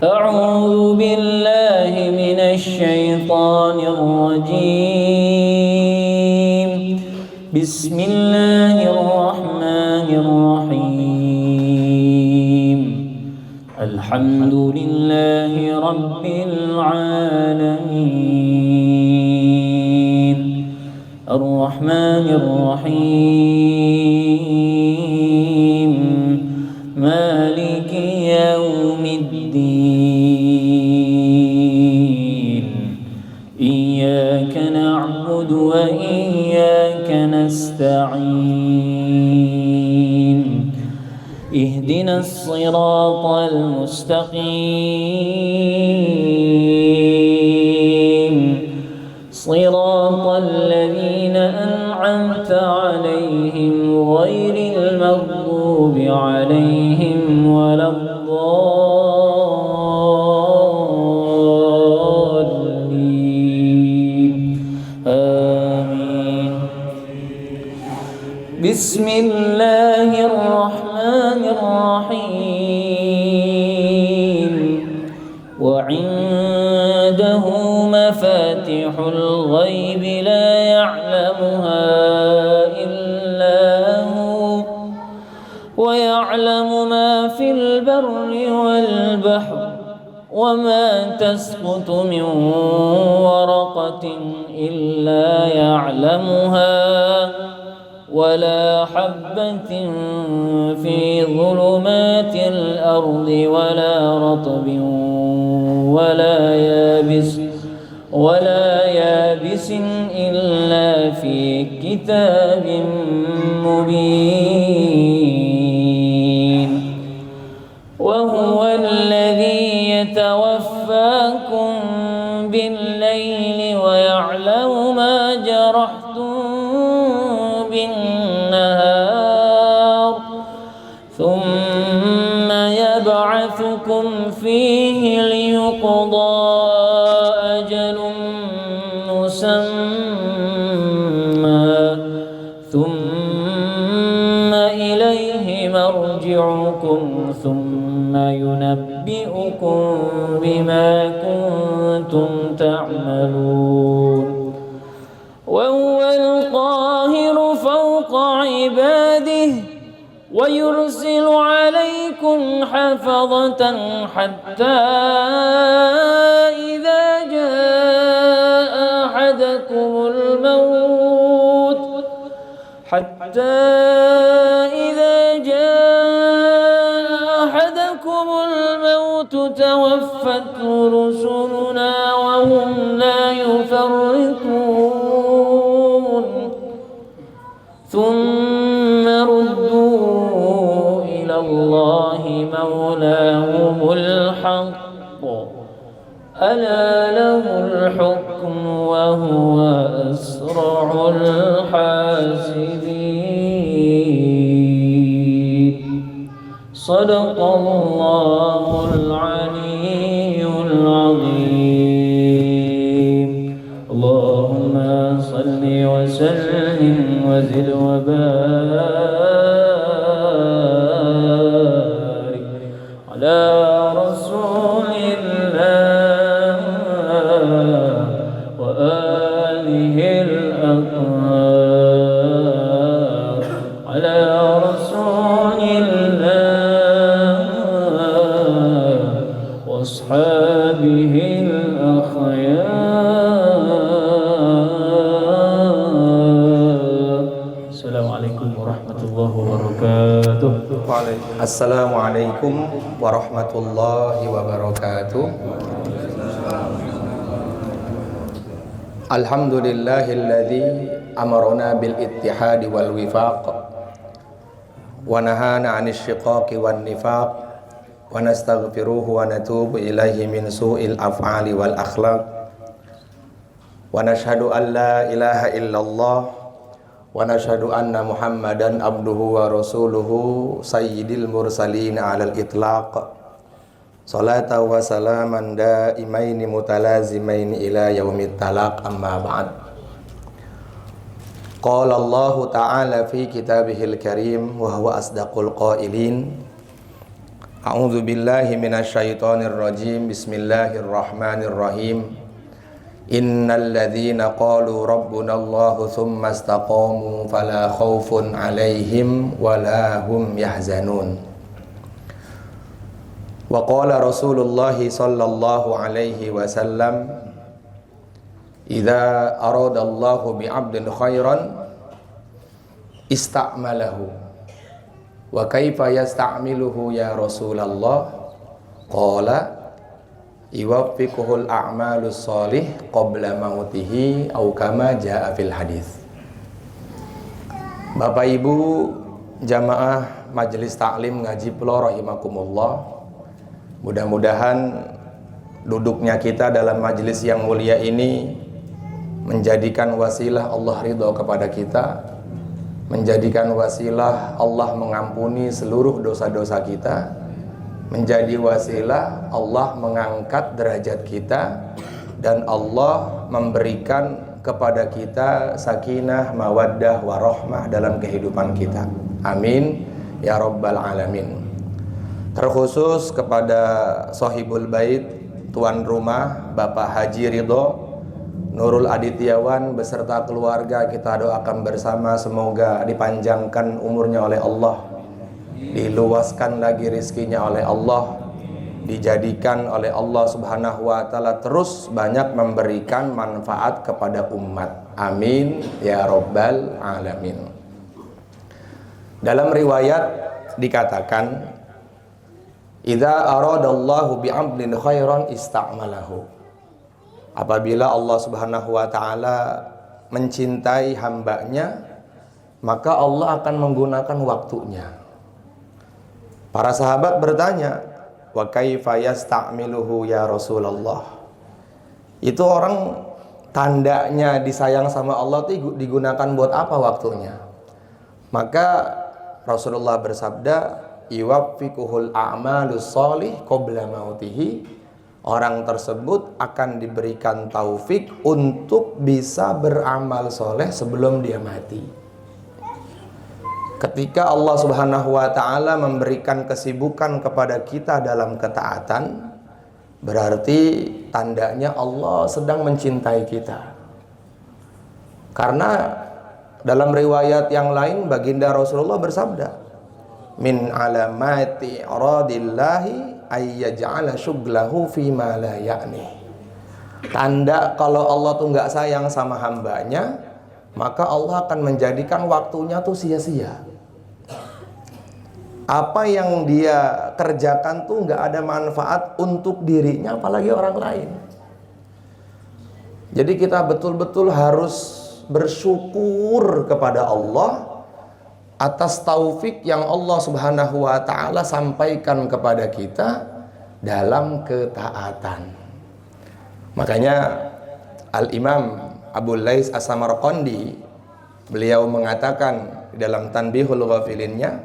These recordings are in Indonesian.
أعوذ بالله من الشيطان الرجيم. بسم الله الرحمن الرحيم. الحمد لله رب العالمين الرحمن الرحيم مالك يوم الدين. إياك نعبد وإياك نستعين. اهدنا الصراط المستقيم صراط الذين أنعمت عليهم غير المغضوب عليهم ولا الضالين. آمين. بسم الله الرحمن الرحيم. وعنده مفاتح الغيب لا يعلمها إلا هو ويعلم ما في البر والبحر وما تسقط من ورقة إلا يعلمها ولا حبة في ظلمات الأرض ولا رطب ولا يابس إلا في كتاب مبين. وهو الذي يتوفاكم بالليل ويعلم ما جرحتم بالنهار ثم يبعثكم فيه ليقضى أجل مسمى ثم إليه مرجعكم ثم ينبئكم بما كنتم تعملون. وهو القاهر فوق عباده ويرسل عليكم حفظة حتى إذا جاء أحدكم الموت توفته رسلنا وهم لا يفرطون ثم ردوا إلى الله مولاهم الحق ألا له الحكم وهو أسرع الحاسبين. صدق الله العلي العظيم. اللهم صل وسلم وزد وبارك على رسول الله وآله الأطهار على رسول الله وأصحابه الأخيار. السلام عليكم ورحمة الله وبركاته. Assalamualaikum warahmatullahi wabarakatuh. Alhamdulillahilladzi amarna bil ittihadi wal wifaq wa nahana 'anil syiqaqi wan nifaq wa nastaghfiruhu wa natubu ilaihi min su'il af'ali wal akhlaq wa nashhadu an la ilaha illallah wa nashhadu anna Muhammadan abduhu wa rasuluhu sayyidil mursalin 'alal itlaq. Salata wa salaman daimaini mutalazimaini ila yaumit talaq, amma ba'd. Qala Allah ta'ala fi kitabihil karim wa huwa asdaqul qailin. A'udzu billahi minasyaitonir rajim. Bismillahirrahmanirrahim. Innal ladzina qalu rabbunallahu tsumma istaqamu fala khaufun 'alaihim wala hum yahzanun. Wa qala Rasulullah sallallahu alaihi wasallam, idza aradallahu bi'abdin khairan ista'malahu. Wa kaifa yasta'miluhu ya Rasulullah? Qala yuwaffiquhul a'malus sholih qabla mautihi au kama jaa fil hadis. Bapak Ibu jamaah majelis taklim ngaji pulau rahimakumullah, mudah-mudahan duduknya kita dalam majelis yang mulia ini menjadikan wasilah Allah ridho kepada kita, menjadikan wasilah Allah mengampuni seluruh dosa-dosa kita, menjadi wasilah Allah mengangkat derajat kita, dan Allah memberikan kepada kita sakinah, mawaddah, warahmah dalam kehidupan kita. Amin ya rabbal alamin. Terkhusus kepada sahibul bait, tuan rumah Bapak Haji Ridho Nurul Adityawan beserta keluarga, kita doakan bersama semoga dipanjangkan umurnya oleh Allah, diluaskan lagi rizkinya oleh Allah, dijadikan oleh Allah subhanahu wa ta'ala terus banyak memberikan manfaat kepada umat. Amin ya rabbal alamin. Dalam riwayat dikatakan, idza aradallahu bi'abdin khairan ista'malahu. Apabila Allah subhanahu wa ta'ala mencintai hambanya, maka Allah akan menggunakan waktunya. Para sahabat bertanya, wa kaifa yasta'miluhu ya Rasulullah? Itu orang tandanya disayang sama Allah itu digunakan buat apa waktunya? Maka Rasulullah bersabda, yuwaffiquhul a'malus sholih qabla mautihi. Orang tersebut akan diberikan taufik untuk bisa beramal soleh sebelum dia mati. Ketika Allah subhanahu wa ta'ala memberikan kesibukan kepada kita dalam ketaatan, berarti tandanya Allah sedang mencintai kita. Karena dalam riwayat yang lain baginda Rasulullah bersabda, min alamati radillahi ayyaj'ala syuglahu fima la ya'ni. Tanda kalau Allah tuh nggak sayang sama hambanya, maka Allah akan menjadikan waktunya tuh sia-sia. Apa yang dia kerjakan tuh nggak ada manfaat untuk dirinya, apalagi orang lain. Jadi kita betul-betul harus bersyukur kepada Allah atas taufik yang Allah subhanahu wa ta'ala sampaikan kepada kita dalam ketaatan. Makanya Al-Imam Abu Lais As-Samarqandi, beliau mengatakan di dalam Tanbihul Ghafilinnya,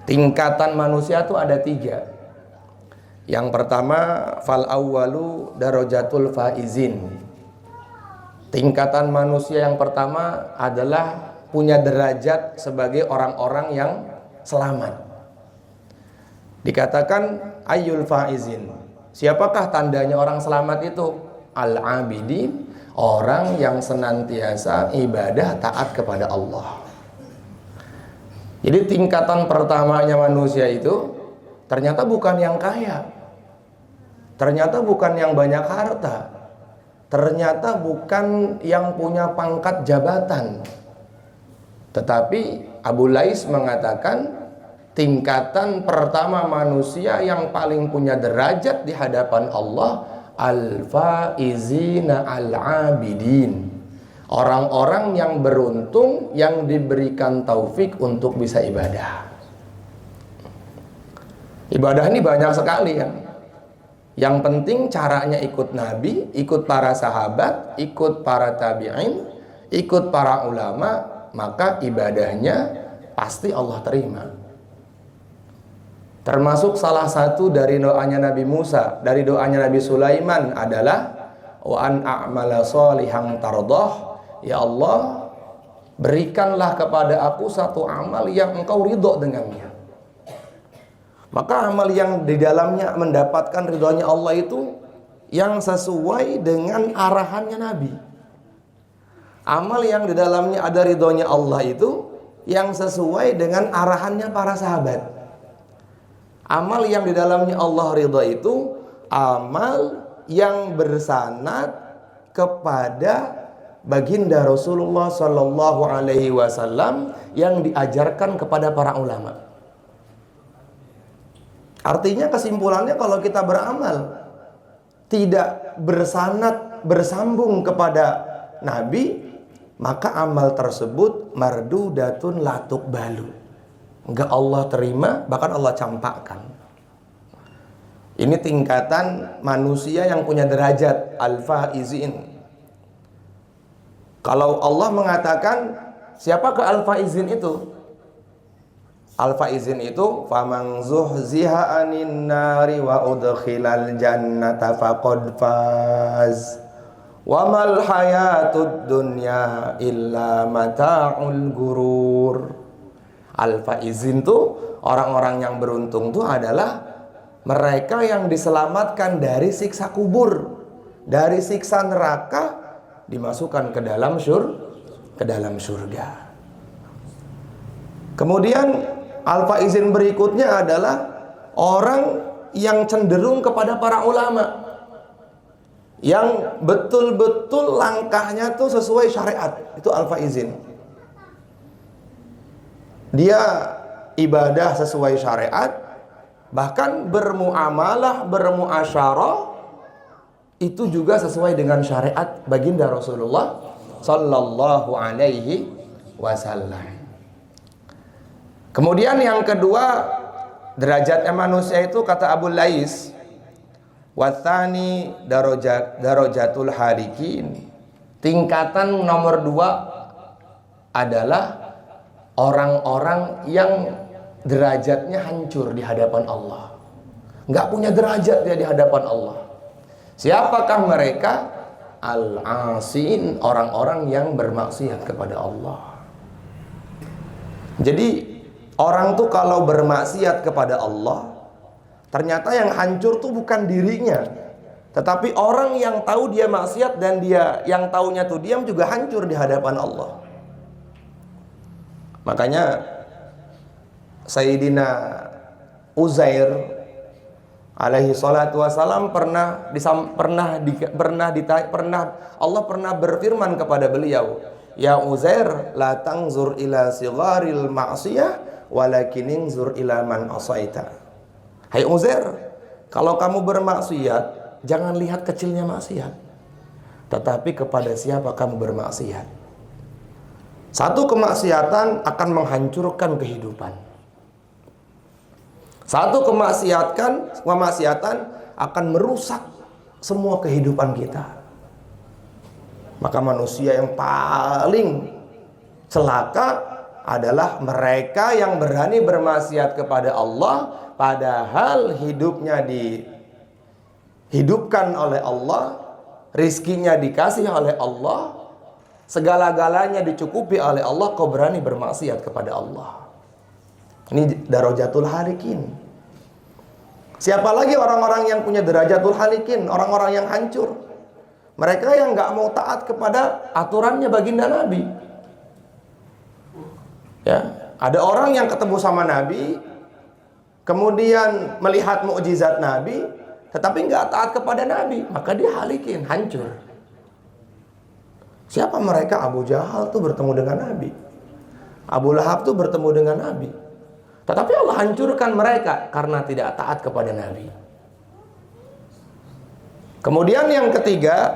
tingkatan manusia itu ada 3. Yang pertama, fal awwalu darajatul faizin. Tingkatan manusia yang pertama adalah punya derajat sebagai orang-orang yang selamat. Dikatakan ayyul faizin. Siapakah tandanya orang selamat itu? Al-abidin, orang yang senantiasa ibadah taat kepada Allah. Jadi tingkatan pertamanya manusia itu ternyata bukan yang kaya, ternyata bukan yang banyak harta, ternyata bukan yang punya pangkat jabatan. Tetapi Abu Lais mengatakan tingkatan pertama manusia yang paling punya derajat di hadapan Allah, al-faizina al-abidin, orang-orang yang beruntung yang diberikan taufik untuk bisa ibadah. Ibadah ini banyak sekali kan. Yang penting caranya ikut Nabi, ikut para sahabat, ikut para tabi'in, ikut para ulama, maka ibadahnya pasti Allah terima. Termasuk salah satu dari doanya Nabi Musa, dari doanya Nabi Sulaiman adalah wa an a'mala sholihan tardah, ya Allah, berikanlah kepada aku satu amal yang engkau ridho dengannya. Maka amal yang di dalamnya mendapatkan ridhonya Allah itu yang sesuai dengan arahannya Nabi. Amal yang di dalamnya ada ridhonya Allah itu yang sesuai dengan arahannya para sahabat. Amal yang di dalamnya Allah ridho itu amal yang bersanad kepada baginda Rasulullah Sallallahu Alaihi Wasallam yang diajarkan kepada para ulama. Artinya kesimpulannya kalau kita beramal tidak bersanad bersambung kepada Nabi, maka amal tersebut mardudatun la tuqbalu. Enggak Allah terima, bahkan Allah campakkan. Ini tingkatan manusia yang punya derajat al-faizin. Kalau Allah mengatakan, siapakah al-faizin itu? Al-faizin itu faman zuhziha 'anin nari wa udkhilal jannata faqad faz. Wa mal hayatud dunya illa mata'ul gurur. Al-faizin tuh orang-orang yang beruntung tuh adalah mereka yang diselamatkan dari siksa kubur, dari siksa neraka, dimasukkan ke dalam surga. Kemudian al-faizin berikutnya adalah orang yang cenderung kepada para ulama, yang betul-betul langkahnya tuh sesuai syariat. Itu al-faizin. Dia ibadah sesuai syariat, bahkan bermuamalah, bermuasyarah itu juga sesuai dengan syariat baginda Rasulullah Sallallahu Alaihi Wasallam. Kemudian yang kedua, derajatnya manusia itu kata Abu Lais, wathani darajatul harikin. Tingkatan nomor 2 adalah orang-orang yang derajatnya hancur di hadapan Allah. Nggak punya derajat dia di hadapan Allah. Siapakah mereka? Al-asin, orang-orang yang bermaksiat kepada Allah. Jadi orang tuh kalau bermaksiat kepada Allah, ternyata yang hancur tuh bukan dirinya, tetapi orang yang tahu dia maksiat dan dia yang taunya tuh diam juga hancur di hadapan Allah. Makanya Sayyidina Uzair alaihi salatu wasalam pernah Allah pernah berfirman kepada beliau, ya Uzair, la tangzur ila sigharil ma'siyah walakin inzur ila man asaita. Hai Uzair, kalau kamu bermaksiat jangan lihat kecilnya maksiat, tetapi kepada siapa kamu bermaksiat. Satu kemaksiatan akan menghancurkan kehidupan. Satu kemaksiatan akan merusak semua kehidupan kita. Maka manusia yang paling celaka adalah mereka yang berani bermaksiat kepada Allah, padahal hidupnya dihidupkan oleh Allah, rizkinya dikasih oleh Allah, segala-galanya dicukupi oleh Allah, kau berani bermaksiat kepada Allah. Ini darajatul halikin. Siapa lagi orang-orang yang punya darajatul halikin? Orang-orang yang hancur. Mereka yang gak mau taat kepada aturannya baginda Nabi. Ya, ada orang yang ketemu sama Nabi, kemudian melihat mukjizat Nabi, tetapi gak taat kepada Nabi, maka dia halikin, hancur. Siapa mereka? Abu Jahal tuh bertemu dengan Nabi, Abu Lahab tuh bertemu dengan Nabi, tetapi Allah hancurkan mereka karena tidak taat kepada Nabi. Kemudian yang ketiga,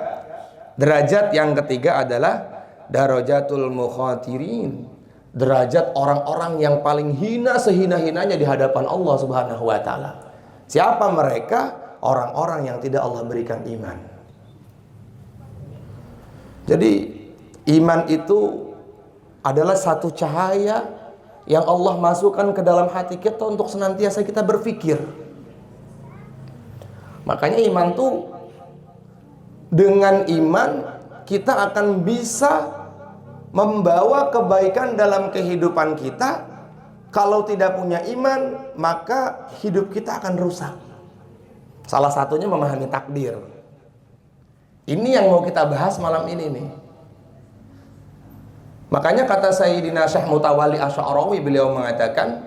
derajat yang ketiga adalah darajatul mukhatirin, derajat orang-orang yang paling hina sehina-hinanya di hadapan Allah Subhanahu wa taala. Siapa mereka? Orang-orang yang tidak Allah berikan iman. Jadi iman itu adalah satu cahaya yang Allah masukkan ke dalam hati kita untuk senantiasa kita berpikir. Makanya iman tuh, dengan iman kita akan bisa membawa kebaikan dalam kehidupan kita, Kalau tidak punya iman, maka hidup kita akan rusak. Salah satunya memahami takdir. Ini yang mau kita bahas malam ini nih. Makanya kata Sayyidina Syekh Mutawalli Asy'arawi, beliau mengatakan,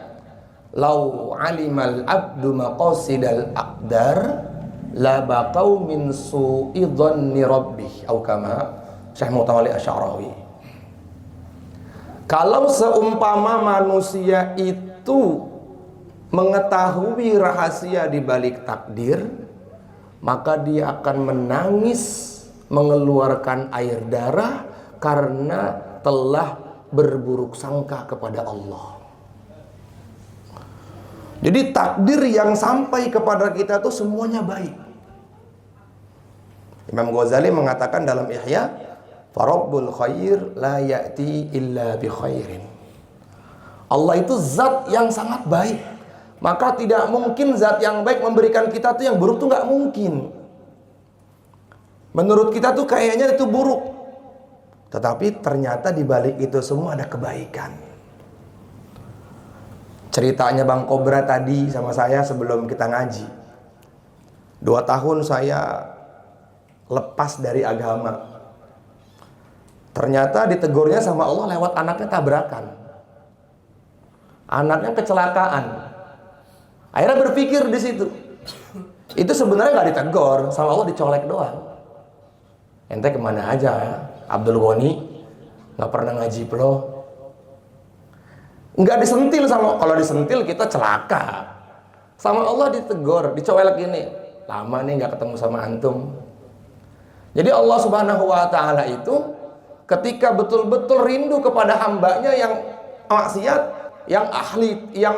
"Lau 'alimal 'abdu maqasidal aqdar la baqau min su'i dhanni rabbih." Atau kama Syekh Mutawalli Asy'arawi. Kalau seumpama manusia itu mengetahui rahasia di balik takdir, maka dia akan menangis, mengeluarkan air darah karena telah berburuk sangka kepada Allah. Jadi takdir yang sampai kepada kita itu semuanya baik. Imam Ghazali mengatakan dalam Ihya, "Farabbul khair la ya'ti illa bi khairin." Allah itu zat yang sangat baik. Maka tidak mungkin zat yang baik memberikan kita tuh yang buruk tuh nggak mungkin. Menurut kita tuh kayaknya itu buruk. Tetapi ternyata di balik itu semua ada kebaikan. Ceritanya Bang Kobra tadi sama saya sebelum kita ngaji. 2 tahun saya lepas dari agama. Ternyata ditegurnya sama Allah lewat anaknya tabrakan. Anaknya kecelakaan. Akhirnya berpikir di situ. Itu sebenarnya nggak ditegur, sama Allah dicolek doang. Ente kemana aja ya? Abdul Ghani nggak pernah ngaji plo. Nggak disentil sama, kalau disentil kita celaka. Sama Allah ditegur, dicolek gini. Lama nih nggak ketemu sama antum. Jadi Allah Subhanahu Wa Taala itu ketika betul-betul rindu kepada hambanya yang maksiat, yang ahli, yang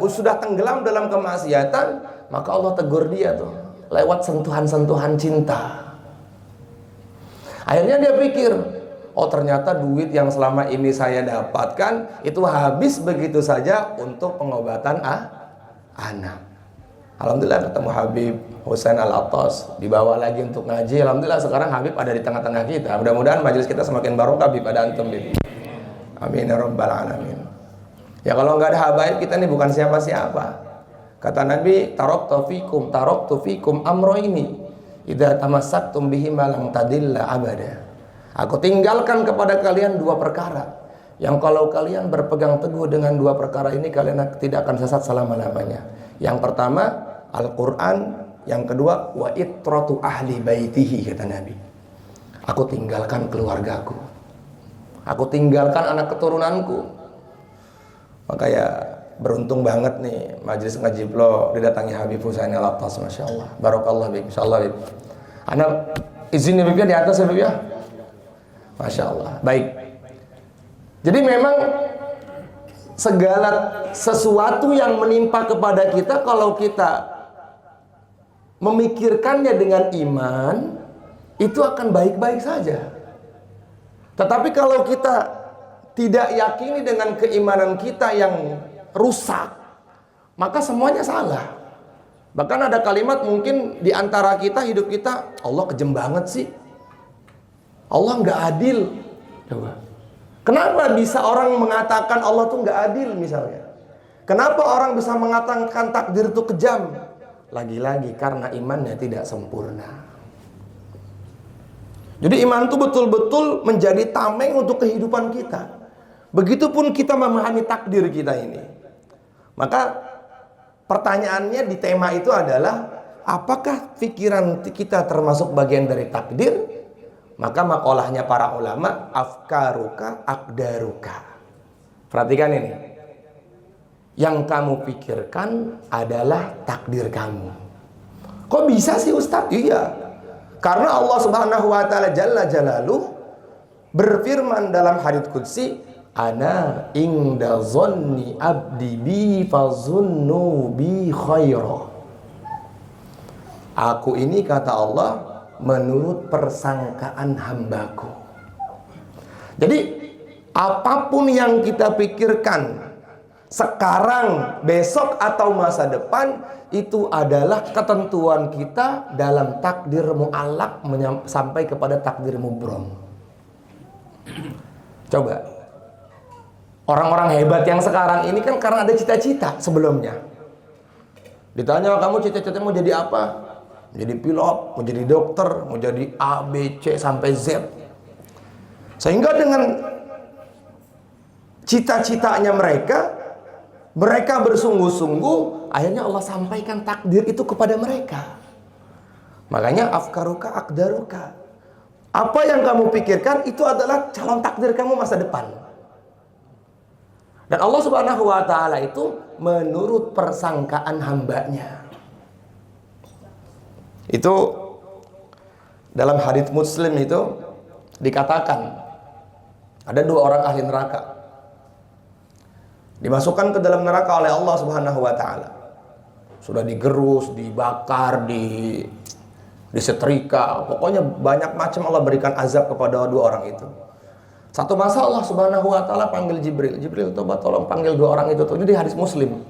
sudah tenggelam dalam kemaksiatan, maka Allah tegur dia tuh lewat sentuhan-sentuhan cinta. Akhirnya dia pikir, oh ternyata duit yang selama ini saya dapatkan itu habis begitu saja untuk pengobatan anak. Alhamdulillah ketemu Habib Husain Al-Attas, dibawa lagi untuk ngaji. Alhamdulillah sekarang Habib ada di tengah-tengah kita. Mudah-mudahan majelis kita semakin barokah Habib, ada antum Habib. Amin ya rabbal alamin. Ya kalau nggak ada habaib kita nih bukan siapa-siapa. Kata Nabi, taraktu fikum amroini idza tamassaktum bihi ma lam tadilla abada. Aku tinggalkan kepada kalian 2 perkara yang kalau kalian berpegang teguh dengan 2 perkara ini kalian tidak akan sesat selama-lamanya. Yang pertama Al-Qur'an, yang kedua wa itratu ahli baitihi, kata Nabi. Aku tinggalkan keluargaku. Aku tinggalkan anak keturunanku. Maka ya beruntung banget nih majelis ngaji Plo didatangi Habib Husain Al-Attas, Masya Allah. Barokallah Bib, Insya Allah Bib. Anak izin Bib ya di atas ya Bib ya. Masya Allah. Baik. Jadi memang segala sesuatu yang menimpa kepada kita, kalau kita memikirkannya dengan iman, itu akan baik-baik saja. Tetapi kalau kita tidak yakini dengan keimanan kita yang rusak, maka semuanya salah. Bahkan ada kalimat mungkin di antara kita, hidup kita, Allah kejem banget sih, Allah nggak adil. Coba, kenapa bisa orang mengatakan Allah tuh nggak adil misalnya? Kenapa orang bisa mengatakan takdir itu kejam? Lagi-lagi karena imannya tidak sempurna. Jadi iman itu betul-betul menjadi tameng untuk kehidupan kita. Begitupun kita memahami takdir kita ini. Maka pertanyaannya di tema itu adalah, apakah pikiran kita termasuk bagian dari takdir? Maka makolahnya para ulama, afkaruka akdaruka. Perhatikan ini. Yang kamu pikirkan adalah takdir kamu. Kok bisa sih Ustadz? Iya. Karena Allah Subhanahu wa taala Jalla Jalaluh berfirman dalam hadits qudsi, ana inda zonni abdi bi fazunnu bi khaira. Aku ini, kata Allah, menurut persangkaan hambaku. Jadi apapun yang kita pikirkan sekarang, besok, atau masa depan, itu adalah ketentuan kita dalam takdir mu'allaq sampai kepada takdir mubrom. Coba, Orang-orang hebat yang sekarang ini kan karena ada cita-cita sebelumnya. Ditanya, kamu cita-cita mau jadi apa? Jadi pilot, mau jadi dokter, mau jadi A, B, C sampai Z. Sehingga dengan cita-citanya mereka bersungguh-sungguh, akhirnya Allah sampaikan takdir itu kepada mereka. Makanya afkaruka akdaruka. Apa yang kamu pikirkan itu adalah calon takdir kamu masa depan. Dan Allah Subhanahu wa ta'ala itu menurut persangkaan hambanya. Itu dalam hadits Muslim itu dikatakan ada 2 orang ahli neraka dimasukkan ke dalam neraka oleh Allah Subhanahu wa ta'ala. Sudah digerus, dibakar, disetrika, pokoknya banyak macam Allah berikan azab kepada 2 orang itu. Satu masa Allah Subhanahu wa ta'ala panggil Jibril. Jibril, coba tolong panggil 2 orang itu. Ini di hadis Muslim.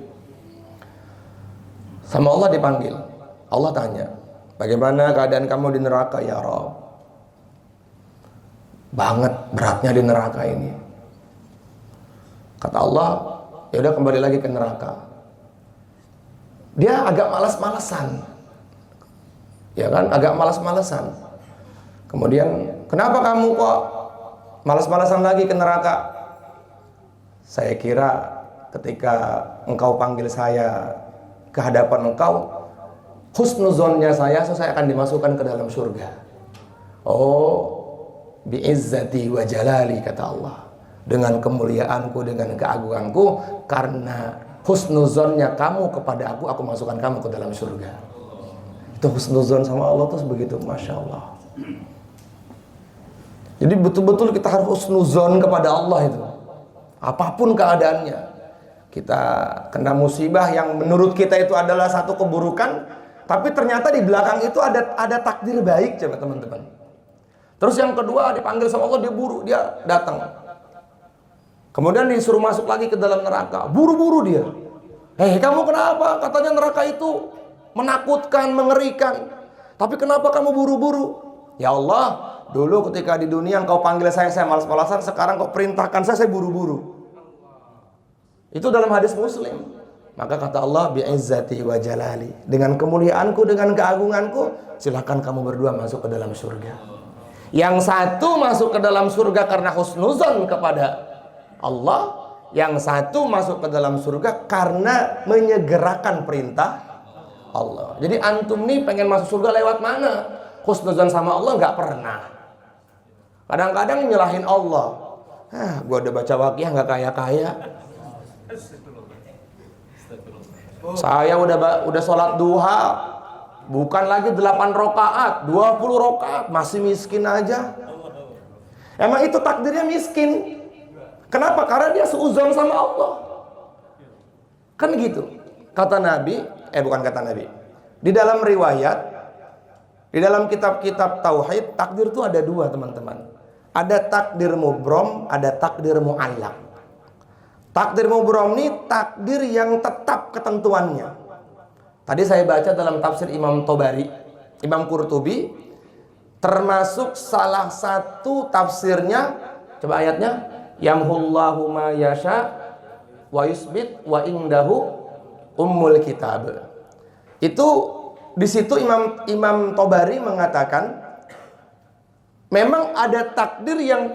Sama Allah dipanggil. Allah tanya, bagaimana keadaan kamu di neraka ya Rabb? Banget beratnya di neraka ini. Kata Allah, ya udah kembali lagi ke neraka. Dia agak malas-malasan. Ya kan, agak malas-malasan. Kemudian, kenapa kamu kok malas-malasan lagi ke neraka? Saya kira ketika engkau panggil saya ke hadapan engkau, husnuzonnya saya akan dimasukkan ke dalam surga. Oh, bi'izzati wa jalali, kata Allah. Dengan kemuliaanku, dengan keagunganku, karena husnuzonnya kamu kepada aku masukkan kamu ke dalam surga. Itu husnuzon sama Allah tuh begitu, Masya Allah. Jadi betul-betul kita harus husnuzon kepada Allah itu. Apapun keadaannya. Kita kena musibah yang menurut kita itu adalah satu keburukan, tapi ternyata di belakang itu ada takdir baik, coba teman-teman. Terus yang kedua dipanggil sama Allah, dia datang. Kemudian disuruh masuk lagi ke dalam neraka. Buru-buru dia. Kamu kenapa? Katanya neraka itu menakutkan, mengerikan. Tapi kenapa kamu buru-buru? Ya Allah, dulu ketika di dunia engkau panggil saya malas-malasan, sekarang kau perintahkan saya buru-buru. Itu dalam hadis Muslim. Maka kata Allah, bi'izzati wa jalali, dengan kemuliaanku, dengan keagunganku, silakan kamu berdua masuk ke dalam surga. Yang satu masuk ke dalam surga karena husnuzon kepada Allah, yang satu masuk ke dalam surga karena menyegerakan perintah Allah. Jadi antum nih pengen masuk surga lewat mana? Husnuzon sama Allah nggak pernah. Kadang-kadang nyalahin Allah. Gua udah baca Waqiah nggak kaya-kaya. Saya udah sholat duha, bukan lagi 8 rakaat, 20 rakaat, masih miskin aja. Emang itu takdirnya miskin. Kenapa? Karena dia seuzon sama Allah. Kan gitu. Kata Nabi, bukan kata Nabi. Di dalam riwayat, di dalam kitab-kitab tauhid, takdir itu ada 2, teman-teman. Ada takdir mubrom, ada takdir mu'allaq. Takdir mubrom ini takdir yang tetap ketentuannya. Tadi saya baca dalam tafsir Imam Tobari, Imam Qurtubi, termasuk salah satu tafsirnya, coba ayatnya, yamhullahu ma yasha wa yusbit wa indahu ummul kitab. Itu di situ Imam Tobari mengatakan memang ada takdir yang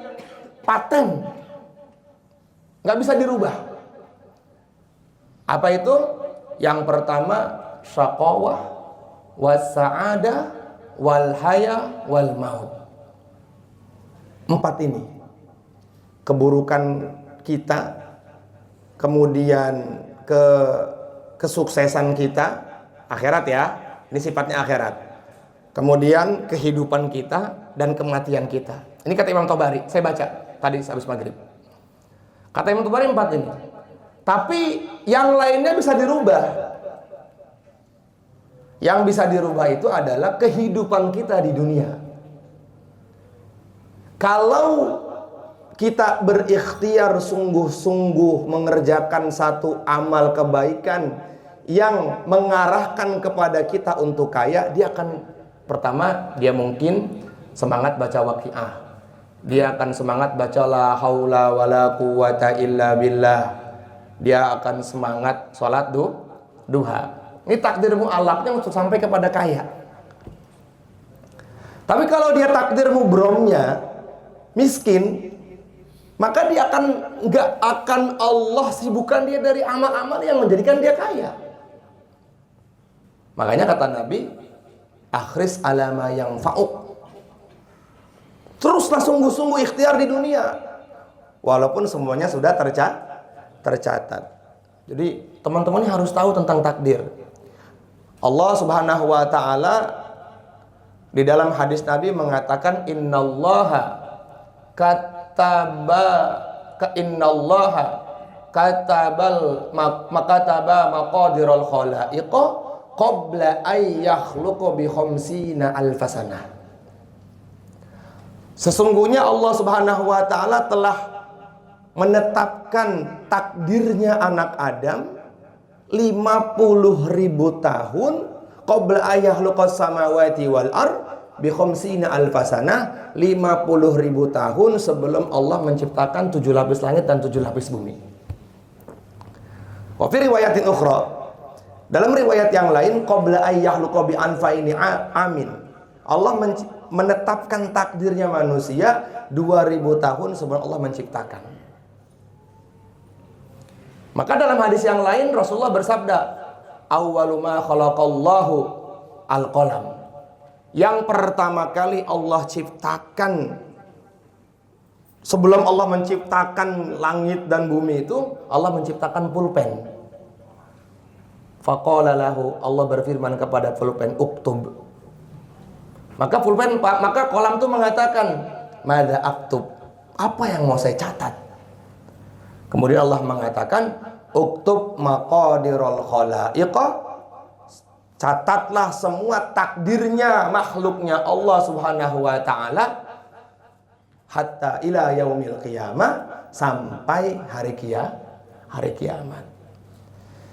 paten, nggak bisa dirubah. Apa itu? Yang pertama syaqawah, was-sa'adah, wal haya, wal maut. 4 ini. Keburukan kita, kemudian kesuksesan kita, akhirat ya, ini sifatnya akhirat. Kemudian kehidupan kita dan kematian kita. Ini kata Imam Tobari, saya baca tadi habis maghrib. Kata Imam Tobari 4 ini. Tapi yang lainnya bisa dirubah. Yang bisa dirubah itu adalah kehidupan kita di dunia. Kalau kita berikhtiar sungguh-sungguh mengerjakan satu amal kebaikan yang mengarahkan kepada kita untuk kaya, dia akan, pertama, dia mungkin semangat baca Waqiah. dia akan semangat baca la haula wala quwata illa billah. Dia akan semangat sholat duha. Ini takdir mu'allaknya untuk sampai kepada kaya. Tapi kalau dia takdir mubromnya miskin, maka dia nggak akan Allah sibukkan dia dari amal-amal yang menjadikan dia kaya. Makanya kata Nabi, akhris alama yang fa'uk. Teruslah sungguh-sungguh ikhtiar di dunia, walaupun semuanya sudah tercatat. Jadi teman-teman harus tahu tentang takdir. Allah Subhanahu wa ta'ala di dalam hadis Nabi mengatakan, innallaha makataba maqadiral khalaiqa qabla ay yakhluqa bi khamsina alfasanah. Sesungguhnya Allah Subhanahu wa ta'ala telah menetapkan takdirnya anak Adam 50.000 tahun qabla ay yakhluqas samawati wal ard bi khamsina alfasanah, 50.000 tahun sebelum Allah menciptakan 7 lapis langit dan 7 lapis bumi. Wa fi riwayatin ukhra, dalam riwayat yang lain, qabla ay yakhluqa bi anfa'ini amin, Allah menetapkan takdirnya manusia 2000 tahun sebelum Allah menciptakan. Maka dalam hadis yang lain Rasulullah bersabda, awwalu ma khalaqallahu al-qalam. Yang pertama kali Allah ciptakan, sebelum Allah menciptakan langit dan bumi itu, Allah menciptakan pulpen. Faqala lahu, Allah berfirman kepada pulpen, uktub. Maka kolam itu mengatakan, madza aktub, apa yang mau saya catat? Kemudian Allah mengatakan, uktub maqadirul khalaiqa, catatlah semua takdirnya makhluknya Allah Subhanahu wa ta'ala hatta ila yaumil qiyamah, sampai hari kiamat.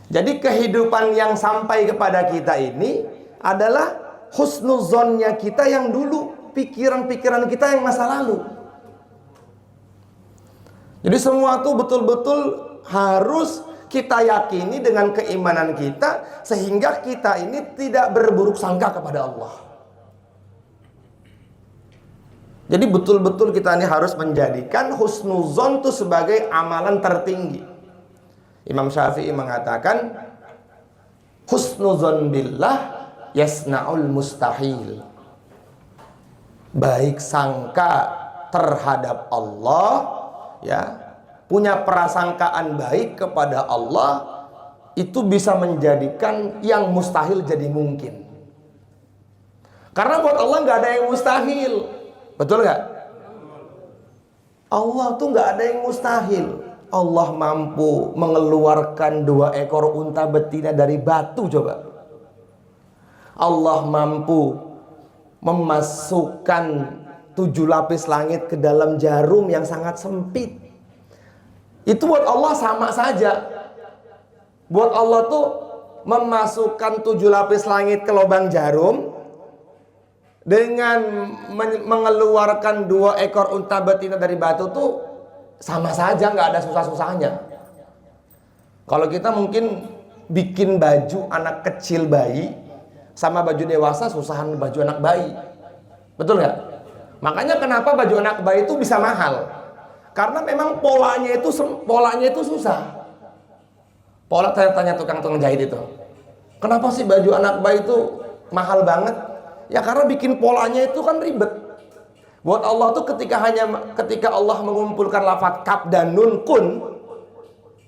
Jadi kehidupan yang sampai kepada kita ini adalah husnuzonnya kita yang dulu, pikiran-pikiran kita yang masa lalu. Jadi semua itu betul-betul harus kita yakini dengan keimanan kita, sehingga kita ini tidak berburuk sangka kepada Allah. Jadi betul-betul kita ini harus menjadikan husnuzon itu sebagai amalan tertinggi. Imam Syafi'i mengatakan, husnuzon billah yasna'ul mustahil. Baik sangka terhadap Allah, ya, punya prasangkaan baik kepada Allah, itu bisa menjadikan yang mustahil jadi mungkin. Karena buat Allah nggak ada yang mustahil, betul nggak? Allah tuh nggak ada yang mustahil. Allah mampu mengeluarkan 2 ekor unta betina dari batu, coba. Allah mampu memasukkan 7 lapis langit ke dalam jarum yang sangat sempit. Itu buat Allah sama saja. Buat Allah tuh memasukkan 7 lapis langit ke lubang jarum dengan mengeluarkan 2 ekor unta betina dari batu tuh sama saja, nggak ada susah-susahnya. Kalau kita mungkin bikin baju anak kecil bayi sama baju dewasa, susahan baju anak bayi, betul nggak? Makanya kenapa baju anak bayi itu bisa mahal? Karena memang polanya itu susah. Pola, tanya tukang jahit itu, kenapa sih baju anak bayi itu mahal banget? Ya karena bikin polanya itu kan ribet. Buat Allah tuh ketika Allah mengumpulkan lafaz kaf dan nun kun,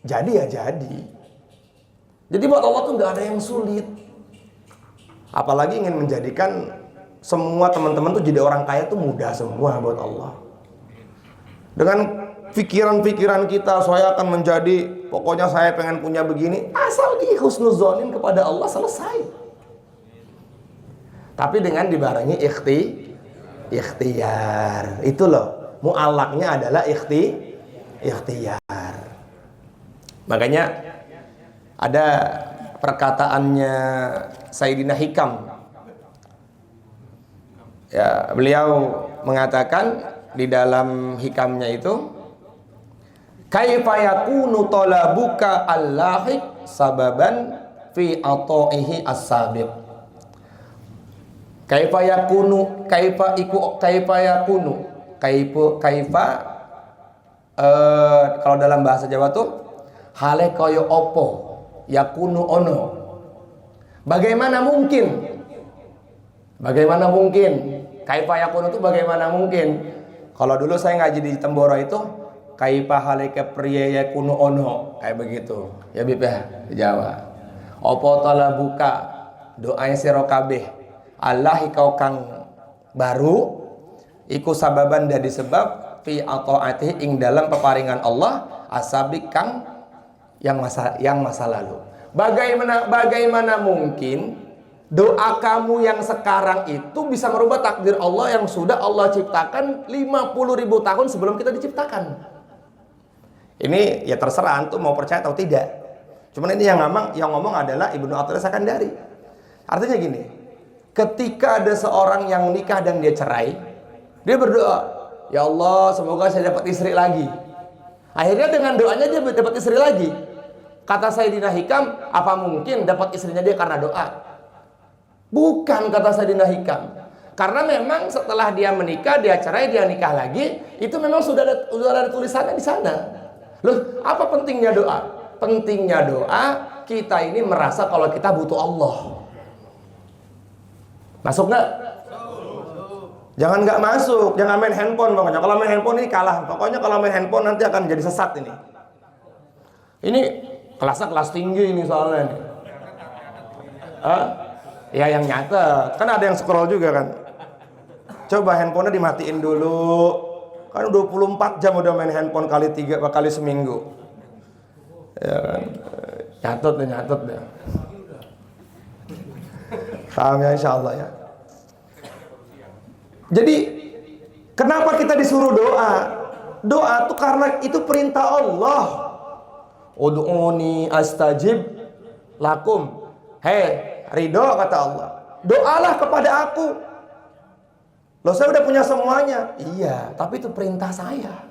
jadi ya jadi. Jadi buat Allah tuh nggak ada yang sulit. Apalagi ingin menjadikan semua teman-teman tuh jadi orang kaya tuh mudah semua buat Allah. Dengan pikiran-pikiran kita, saya akan menjadi, pokoknya saya pengen punya begini, asal dihusnuzonin kepada Allah, selesai. Tapi dengan dibarengi ikhtiar. Itu loh, mu'allaknya adalah ikhtiar. Makanya ada perkataannya Sayyidina Hikam. Ya, beliau mengatakan, di dalam hikamnya itu, kaifa yakunu talabuka al-lahiq sababan fi ata'ihi as-sabiq. Kaifa yakunu, kaifa yakunu, kaifa kalau dalam bahasa Jawa tuh hale kaya opo yakunu ono. Bagaimana mungkin? Bagaimana mungkin? Kaifa yakunu itu bagaimana mungkin? Kalau dulu saya ngaji di Temboro itu kaifa halika priya yakunu ono, kayak begitu. Ya Bib ya, di Jawa. Opo talabuka doa sira kabeh Allah kau kang baru iku sababan dadi sebab fi ataati ing dalam peparingan Allah asabik kang yang masa lalu. Bagaimana mungkin doa kamu yang sekarang itu bisa merubah takdir Allah yang sudah Allah ciptakan 50.000 tahun sebelum kita diciptakan? Ini ya terserah antum mau percaya atau tidak. Cuman ini yang ngomong adalah Ibnu Athaillah Sakandari. Artinya gini, ketika ada seorang yang nikah dan dia cerai, dia berdoa, ya Allah semoga saya dapat istri lagi. Akhirnya dengan doanya dia dapat istri lagi. Kata Sayyidina Hikam, apa mungkin dapat istrinya dia karena doa? Bukan, kata Sayyidina Hikam. Karena memang setelah dia menikah, dia cerai, dia nikah lagi, itu memang sudah ada tulisannya di sana. Loh, apa pentingnya doa? Pentingnya doa, kita ini merasa kalau kita butuh Allah. Masuk nggak? Jangan nggak masuk, jangan main handphone pokoknya. Kalau main handphone ini kalah. Pokoknya kalau main handphone nanti akan jadi sesat ini. Ini kelasnya kelas tinggi ini soalnya nih. Ya yang nyatet, kan ada yang scroll juga kan. Coba handphonenya dimatiin dulu. Kan 24 jam udah main handphone kali 3 kali seminggu. Ya kan. Nyatet deh. Paham ya insyaallah ya. Jadi kenapa kita disuruh doa? Doa tuh karena itu perintah Allah. Ud'uni astajib lakum. Hei, ridho kata Allah. Doalah kepada aku. Loh saya udah punya semuanya. Iya, tapi itu perintah saya.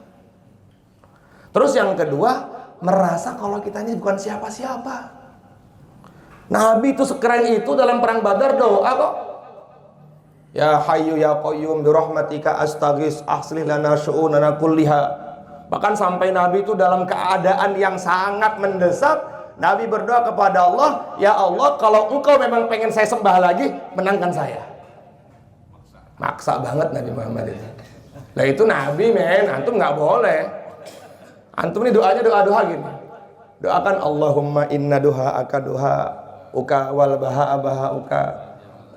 Terus yang kedua, merasa kalau kita ini bukan siapa-siapa. Nabi itu sekeren itu dalam perang Badar doa kok. Ya Hayyu ya Qayyum bi rahmatika astaghis aslih lana syu'unana kulliha. Bahkan sampai Nabi itu dalam keadaan yang sangat mendesak, Nabi berdoa kepada Allah, ya Allah kalau engkau memang pengen saya sembah lagi, menangkan saya. Maksa banget Nabi Muhammad itu. Lah itu Nabi men, antum nggak boleh. Antum ini doanya doa gini. Doakan Allahumma inna duha'aka duha'uka wal baha'a baha'uka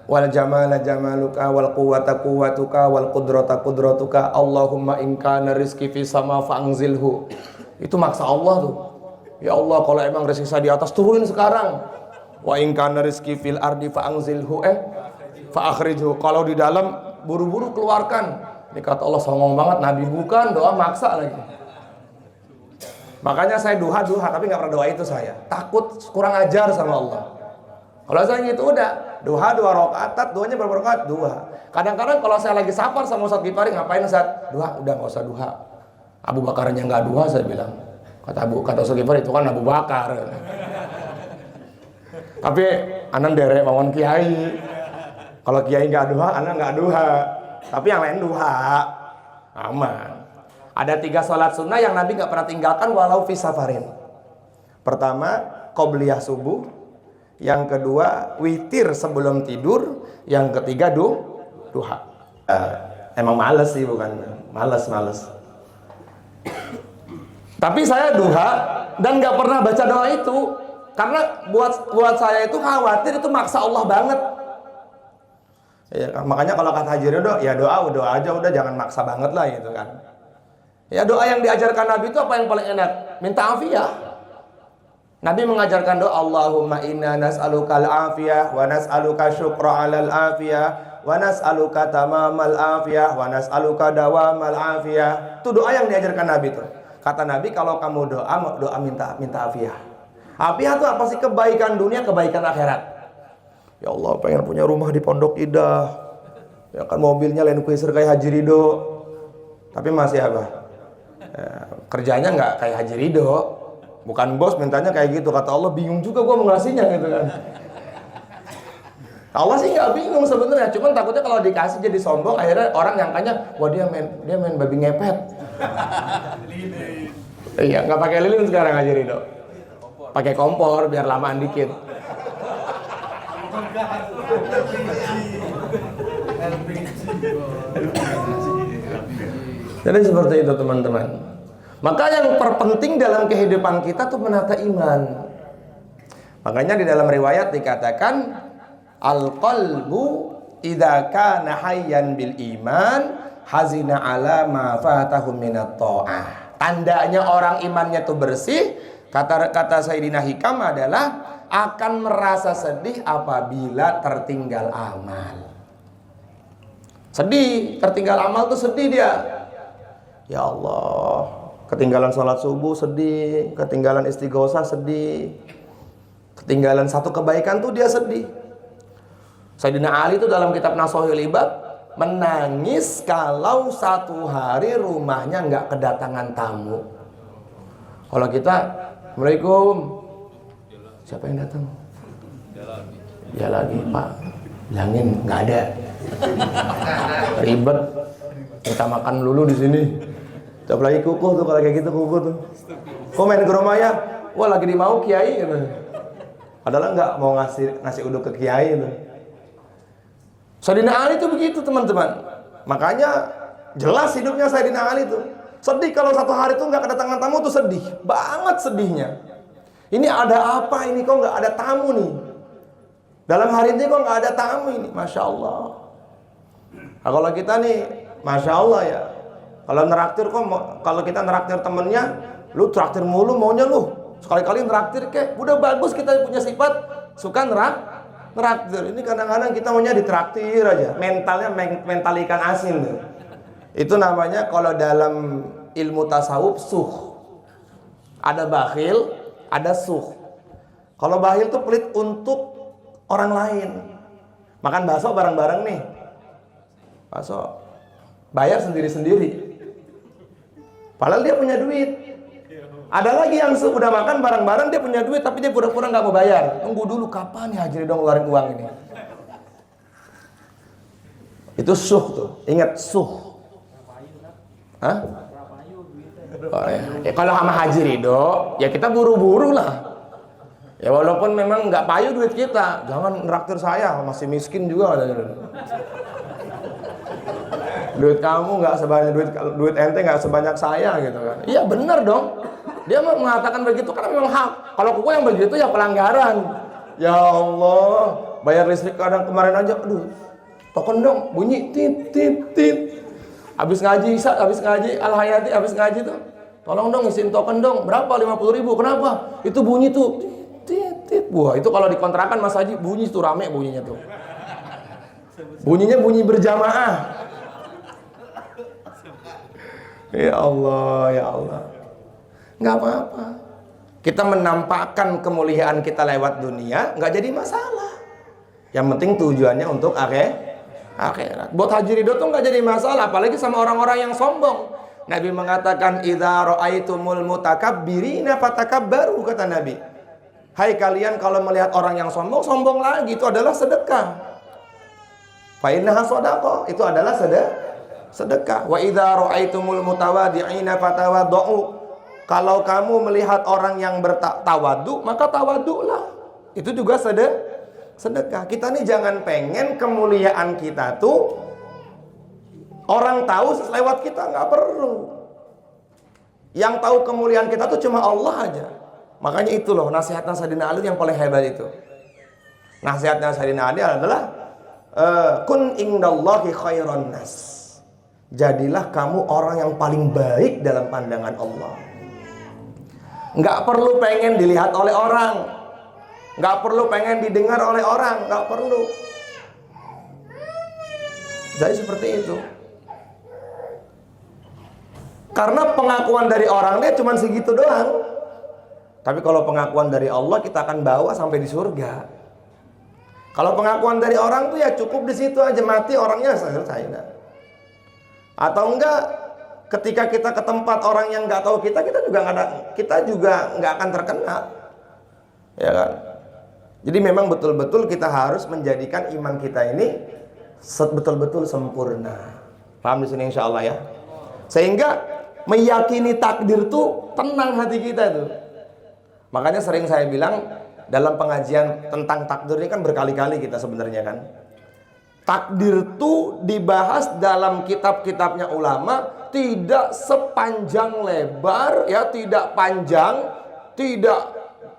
wal jamala jamaluka wal quwwata quwwatuka wal qudrata qudratuka Allahumma in kana rizqi fi sama fa'anzilhu. Itu maksa Allah tuh. Ya Allah kalau emang rezeki saya di atas turunin sekarang. Wa in kana rizqi fil ardi fa'anzilhu fa'akhrijhu. Kalau di dalam buru-buru keluarkan. Ini kata Allah songong banget, Nabi bukan doa maksa lagi. Makanya saya duha tapi nggak pernah doa itu saya. Takut kurang ajar sama Allah. Kalau saya gitu udah duha 2 rakaat, duanya berapa rakaat? 2. Kadang-kadang kalau saya lagi safar sama Ustaz Gifari, ngapain Ustaz? Duha, udah nggak usah duha. Abu Bakarnya nggak duha saya bilang. Kata Ustaz Gifari itu kan Abu Bakar. Tapi anan derek mawon kiai. Kalau kiai nggak duha, anan nggak duha. Tapi yang lain duha. Aman. Ada 3 sholat sunnah yang Nabi nggak pernah tinggalkan walau fi safarin. Pertama, qobliyah subuh. Yang kedua, witir sebelum tidur. Yang ketiga, duha. Emang males sih, bukan males. Tapi saya duha dan nggak pernah baca doa itu karena buat saya itu khawatir itu maksa Allah banget. Ya, makanya kalau kata Haji Ridho, ya doa aja udah jangan maksa banget lah gitu kan. Ya doa yang diajarkan Nabi itu apa yang paling enak? Minta afiyah. Nabi mengajarkan doa Allahumma inna nas'aluka al-afiyah wa nas'aluka syukra 'alal afiyah wa nas'aluka tamamal afiyah wa nas'aluka dawamal afiyah. Itu doa yang diajarkan Nabi itu. Kata Nabi kalau kamu doa minta afiyah. Afiyah itu apa sih? Kebaikan dunia, kebaikan akhirat. Ya Allah pengen punya rumah di Pondok Indah. Ya kan mobilnya Land Cruiser kayak Haji Ridho. Tapi masih apa? Kerjanya nggak kayak Haji Ridho. Bukan bos mintanya kayak gitu. Kata Allah, bingung juga gue mau ngasihnya gitu kan. Allah sih nggak bingung sebenarnya, cuman takutnya kalau dikasih jadi sombong, akhirnya orang nyangkanya, wah dia main babi ngepet. Iya, nggak pakai lilin sekarang aja Ridho, pakai kompor biar lamaan dikit. Jadi seperti itu teman-teman. Maka yang terpenting dalam kehidupan kita tuh menata iman. Makanya di dalam riwayat dikatakan, al-qalbu idza kana hayyan bil iman hazina ala ma fatahu minat ta'ah. Tandanya orang imannya itu bersih, kata Sayyidina Hikam adalah akan merasa sedih apabila tertinggal amal. Sedih, tertinggal amal tuh sedih dia. Ya Allah, ketinggalan sholat subuh sedih, ketinggalan istighosah sedih, ketinggalan satu kebaikan tuh dia sedih. Sayyidina Ali itu dalam kitab Nashahul Ibad menangis kalau satu hari rumahnya nggak kedatangan tamu. Kalau kita, Assalamualaikum, siapa yang datang? Dia lagi Pak, bilangin nggak ada. Ribet, kita makan dulu di sini. Coba lagi kukuh tuh kalau kayak gitu kukuh tuh. Kok main ke rumahnya? Wah lagi di mau kiai. Gitu. Adalah nggak mau ngasih uduk ke kiai itu. Sayyidina Ali itu begitu teman-teman. Makanya jelas hidupnya Sayyidina Ali itu sedih kalau satu hari itu nggak kedatangan tamu tuh sedih banget sedihnya. Ini ada apa ini kok nggak ada tamu nih? Dalam hari ini kok nggak ada tamu ini? Masya Allah. Nah, kalau kita nih, Masya Allah ya. Kalau neraktir kok, kalau kita neraktir temennya, lu traktir mulu maunya lu. Sekali-kali neraktir kek, udah bagus kita punya sifat suka neraktir. Ini kadang-kadang kita maunya ditraktir aja. Mentalnya mental ikan asin tuh. Itu namanya kalau dalam ilmu tasawuf suh. Ada bakhil, ada suh. Kalau bakhil tuh pelit untuk orang lain. Makan bakso bareng-bareng nih. Bakso bayar sendiri-sendiri. Padahal dia punya duit. Ada lagi yang udah makan bareng-bareng dia punya duit tapi dia pura-pura nggak mau bayar. Tunggu dulu kapan nih Haji Ridho ngeluarin uang ini. Itu suh tuh. Ingat suh. Hah? Oh, ya. Kalau sama Haji Ridho ya kita buru-buru lah. Ya walaupun memang nggak payu duit kita, jangan neraktir saya masih miskin juga ada. Duit kamu nggak sebanyak duit ente nggak sebanyak saya gitu kan? Iya benar dong. Dia mengatakan begitu karena memang hak. Kalau kuku yang begitu ya pelanggaran. Ya Allah, bayar listrik kadang kemarin aja, aduh, token dong, bunyi tit tit tit. Habis ngaji Al-Hayati habis ngaji tuh, tolong dong isiin token dong. Berapa? 50.000. Kenapa? Itu bunyi tuh. Tit. Wah, itu kalau dikontrakan Mas Haji bunyi tuh rame bunyinya tuh. Bunyinya bunyi berjamaah. Ya Allah, ya Allah. Nggak apa-apa. Kita menampakkan kemuliaan kita lewat dunia, nggak jadi masalah. Yang penting tujuannya untuk akhirat. Buat Haji Ridho tuh nggak jadi masalah, apalagi sama orang-orang yang sombong. Nabi mengatakan, "Idza ra'aitumul mutakabbirina fatakabbaru," kata Nabi. Hai kalian kalau melihat orang yang sombong, sombong lagi, itu adalah sedekah. Fa innaha shadaqah, itu adalah sedekah. Wa idza ra'aitumul mutawaddi'ina fatawaddu. Kalau kamu melihat orang yang bertawadu, maka tawadulah. Itu juga sedekah. Kita nih jangan pengen kemuliaan kita tuh orang tahu lewat kita, nggak perlu. Yang tahu kemuliaan kita tuh cuma Allah aja. Makanya itu loh nasihatnya Sayyidina Ali yang paling hebat itu. Nasihatnya Sayyidina Ali adalah kun indallahi khairan nas. Jadilah kamu orang yang paling baik dalam pandangan Allah. Nggak perlu pengen dilihat oleh orang, nggak perlu pengen didengar oleh orang, nggak perlu. Jadi seperti itu. Karena pengakuan dari orang dia cuma segitu doang. Tapi kalau pengakuan dari Allah kita akan bawa sampai di surga. Kalau pengakuan dari orang tuh ya cukup di situ aja, mati orangnya selesai. Atau enggak Ketika kita ke tempat orang yang nggak tahu kita juga nggak akan terkenal, ya kan? Jadi memang betul-betul kita harus menjadikan iman kita ini betul-betul sempurna. Paham di sini insya Allah ya. Sehingga meyakini takdir tuh tenang hati kita tuh. Makanya sering saya bilang dalam pengajian tentang takdir ini kan berkali-kali kita sebenarnya kan. Takdir tuh dibahas dalam kitab-kitabnya ulama, tidak sepanjang lebar ya, tidak panjang,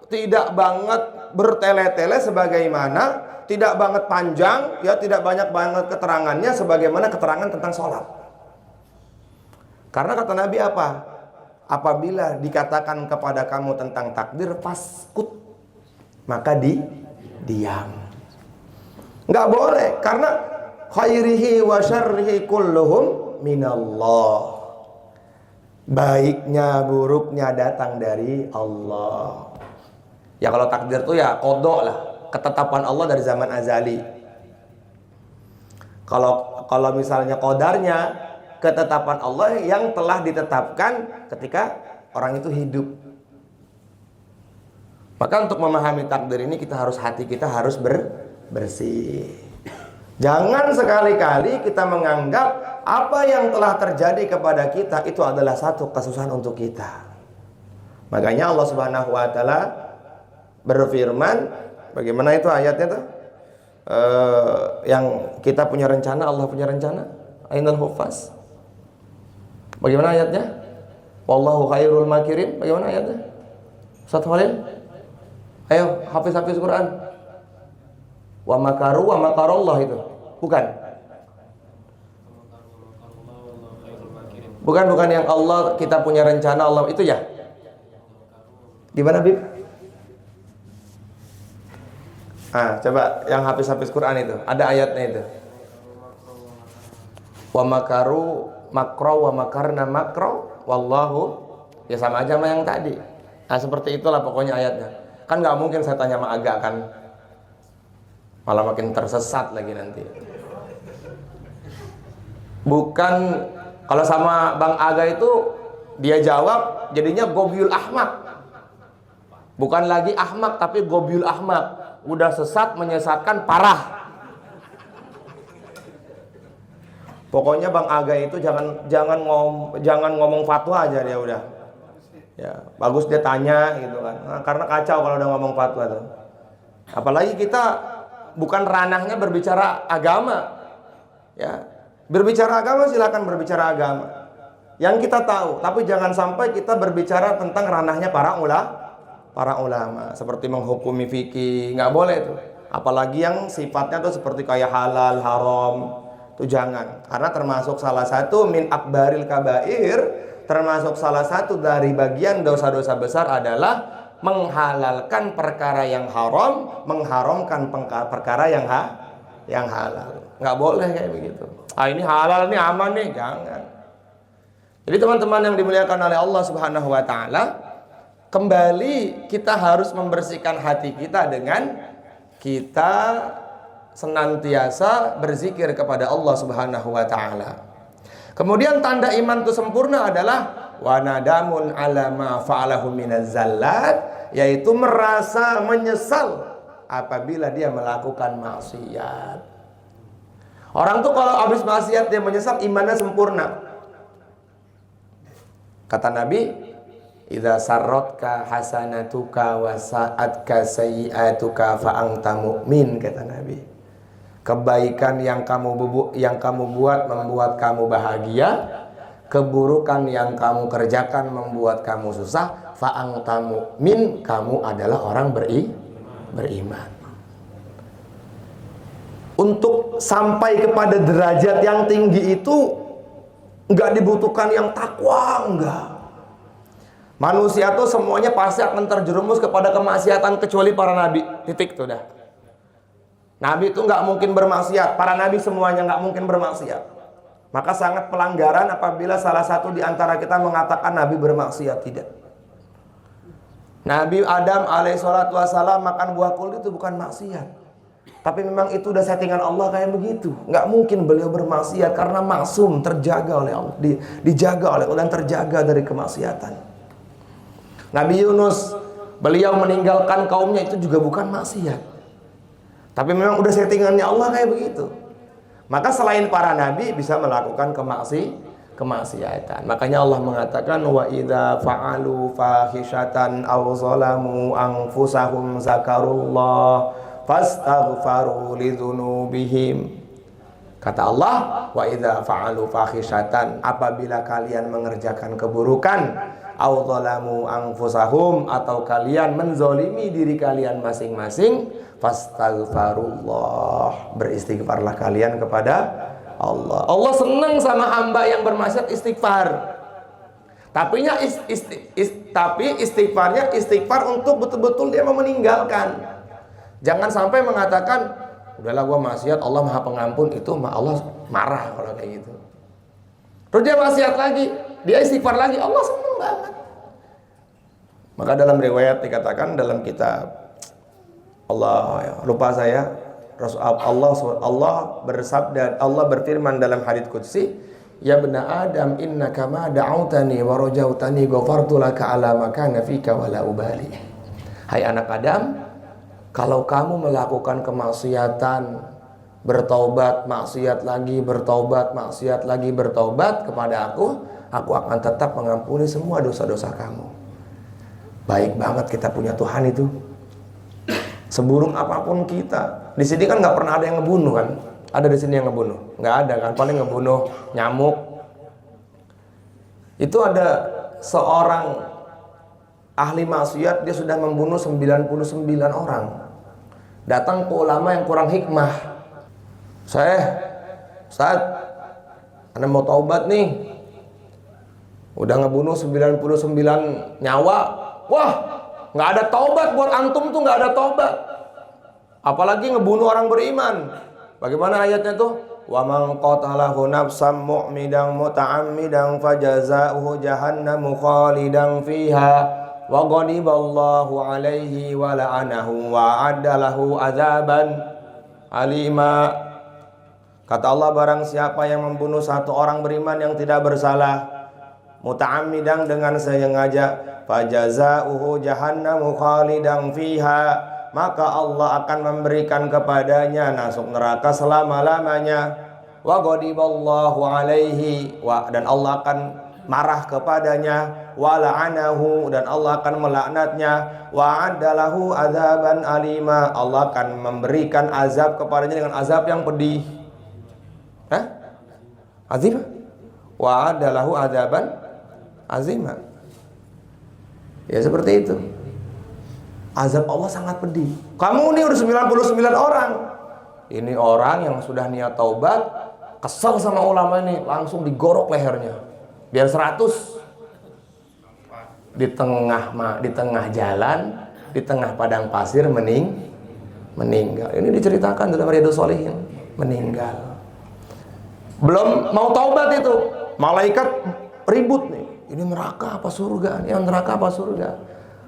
tidak banget bertele-tele sebagaimana, tidak banget panjang ya, tidak banyak banget keterangannya sebagaimana keterangan tentang sholat. Karena kata Nabi apa? Apabila dikatakan kepada kamu tentang takdir, faskut, maka diam. Nggak boleh, karena khairihi wa syarrihi kulluhum minallah. Baiknya, buruknya datang dari Allah. Ya kalau takdir tuh ya qada lah, ketetapan Allah dari zaman azali. Kalau misalnya qadarnya, ketetapan Allah yang telah ditetapkan ketika orang itu hidup. Maka untuk memahami takdir ini hati kita harus bersih. Jangan sekali-kali kita menganggap apa yang telah terjadi kepada kita itu adalah satu kesusahan untuk kita. Makanya Allah Subhanahu wa taala berfirman, bagaimana itu ayatnya tuh? Yang kita punya rencana, Allah punya rencana. Ainal hufaz. Bagaimana ayatnya? Wallahu khairul makirin. Bagaimana ayatnya? Ustaz Khalil? Ayo, hafiz Quran. Wa makaru wa makarallah itu. Bukan yang Allah kita punya rencana Allah itu ya. Gimana Bib? Coba yang hafiz Quran itu, ada ayatnya itu. Wa makaru makro wa makarna makro wallahu, ya sama aja sama yang tadi. Seperti itulah pokoknya ayatnya. Kan nggak mungkin saya tanya sama Aga kan, malah makin tersesat lagi nanti. Bukan, kalau sama Bang Aga itu dia jawab jadinya gobiul ahmak. Bukan lagi ahmak tapi gobiul ahmak. Udah sesat, menyesatkan parah. Pokoknya Bang Aga itu jangan ngomong fatwa aja dia udah. Ya, bagus dia tanya gitu kan. Karena kacau kalau udah ngomong fatwa tuh. Apalagi kita bukan ranahnya berbicara agama. Ya, berbicara agama silakan berbicara agama. Yang kita tahu, tapi jangan sampai kita berbicara tentang ranahnya para ulama, seperti menghukumi fikih, nggak boleh tuh. Apalagi yang sifatnya tuh seperti kayak halal, haram, tuh jangan. Karena termasuk salah satu min akbaril kabair, termasuk salah satu dari bagian dosa-dosa besar adalah menghalalkan perkara yang haram, mengharamkan perkara yang halal. Nggak boleh kayak begitu. Ini halal, ini aman nih, jangan. Jadi teman-teman yang dimuliakan oleh Allah Subhanahu wa taala, kembali kita harus membersihkan hati kita dengan kita senantiasa berzikir kepada Allah Subhanahu wa taala. Kemudian tanda iman itu sempurna adalah wanadamun ala ma fa'alahu minaz zallat, yaitu merasa menyesal apabila dia melakukan maksiat. Orang tuh kalau habis maksiat dia menyesal, imannya sempurna. Kata Nabi, idza sarratka hasanatuka wa sa'atka sayyi'atuka fa anta mu'min, kata Nabi. Kebaikan yang kamu buat membuat kamu bahagia, keburukan yang kamu kerjakan membuat kamu susah, fa anta mu'min, kamu adalah orang beriman. Untuk sampai kepada derajat yang tinggi itu enggak dibutuhkan yang takwa, enggak. Manusia tuh semuanya pasti akan terjerumus kepada kemaksiatan kecuali para nabi. Titik tuh dah. Nabi itu nggak mungkin bermaksiat. Para nabi semuanya nggak mungkin bermaksiat. Maka sangat pelanggaran apabila salah satu di antara kita mengatakan nabi bermaksiat. Tidak. Nabi Adam alaihissalatu wassalam makan buah kuldi itu bukan maksiat. Tapi memang itu udah settingan Allah kayak begitu. Nggak mungkin beliau bermaksiat karena maksum, terjaga oleh Allah, dijaga oleh Allah dan terjaga dari kemaksiatan. Nabi Yunus, beliau meninggalkan kaumnya itu juga bukan maksiat. Tapi memang udah settingannya Allah kayak begitu. Maka selain para nabi bisa melakukan kemaksiatan. Makanya Allah mengatakan wa idza fa'alu fahisyatan aw zalamu anfusahum zakarullah fastaghfaru lidzunubihim. Kata Allah, wa idza fa'alu fahisyatan, apabila kalian mengerjakan keburukan, aw zalamu anfusahum, atau kalian menzolimi diri kalian masing-masing, fastaghfarullah, beristighfarlah kalian kepada Allah. Allah senang sama hamba yang bermaksiat istighfar. Tapi istighfarnya istighfar untuk betul-betul dia mau meninggalkan. Jangan sampai mengatakan, udahlah gua maksiat, Allah Maha Pengampun, itu Allah marah kalau kayak gitu. Terus dia maksiat lagi, dia istighfar lagi, Allah senang banget. Maka dalam riwayat dikatakan dalam kitab lupa saya, Allah bersabda, Allah berfirman dalam hadits qudsi, ya bena Adam innaka ma da'autani wa rajautani ghafartu laka ala ma kana fika wa la ubali. Hai anak Adam, kalau kamu melakukan kemaksiatan, bertaubat, maksiat lagi, bertaubat, maksiat lagi, bertaubat kepada aku akan tetap mengampuni semua dosa-dosa kamu. Baik banget kita punya Tuhan itu. Seburuk apapun kita, di sini kan nggak pernah ada yang ngebunuh kan? Ada di sini yang ngebunuh? Nggak ada kan? Paling ngebunuh nyamuk. Itu ada seorang ahli maksiat, dia sudah membunuh 99 orang. Datang ke ulama yang kurang hikmah. Ustaz, Anda mau taubat nih. Udah ngebunuh 99 nyawa. Wah, nggak ada taubat buat antum tuh, nggak ada taubat. Apalagi ngebunuh orang beriman. Bagaimana ayatnya tuh? Wa man qatalahu nafsan mu'midan muta'ammidan fajazaohu jahannamu khalidan fiha wa ghadiballahu alaihi wa la'anahu wa addalahu azaban alima. Kata Allah, barang siapa yang membunuh satu orang beriman yang tidak bersalah, muta'ammidan dengan sengaja, fajazaohu jahannamu khalidan fiha, maka Allah akan memberikan kepadanya masuk neraka selama-lamanya. Wa ghadiballahu alaihi, dan Allah akan marah kepadanya. Wa la'anahu, dan Allah akan melaknatnya. Wa addalahu azaban alima, Allah akan memberikan azab kepadanya dengan azab yang pedih. Azim? Wa addalahu azaban azima. Ya seperti itu. Azab Allah sangat pedih. Kamu ini udah 99 orang. Ini orang yang sudah niat taubat, kesel sama ulama ini, langsung digorok lehernya. Biar 100. Di tengah jalan, di tengah padang pasir meninggal. Ini diceritakan dalam Riyadhus Shalihin, meninggal. Belum mau taubat itu, malaikat ribut nih. Ini neraka apa surga? Ini neraka apa surga?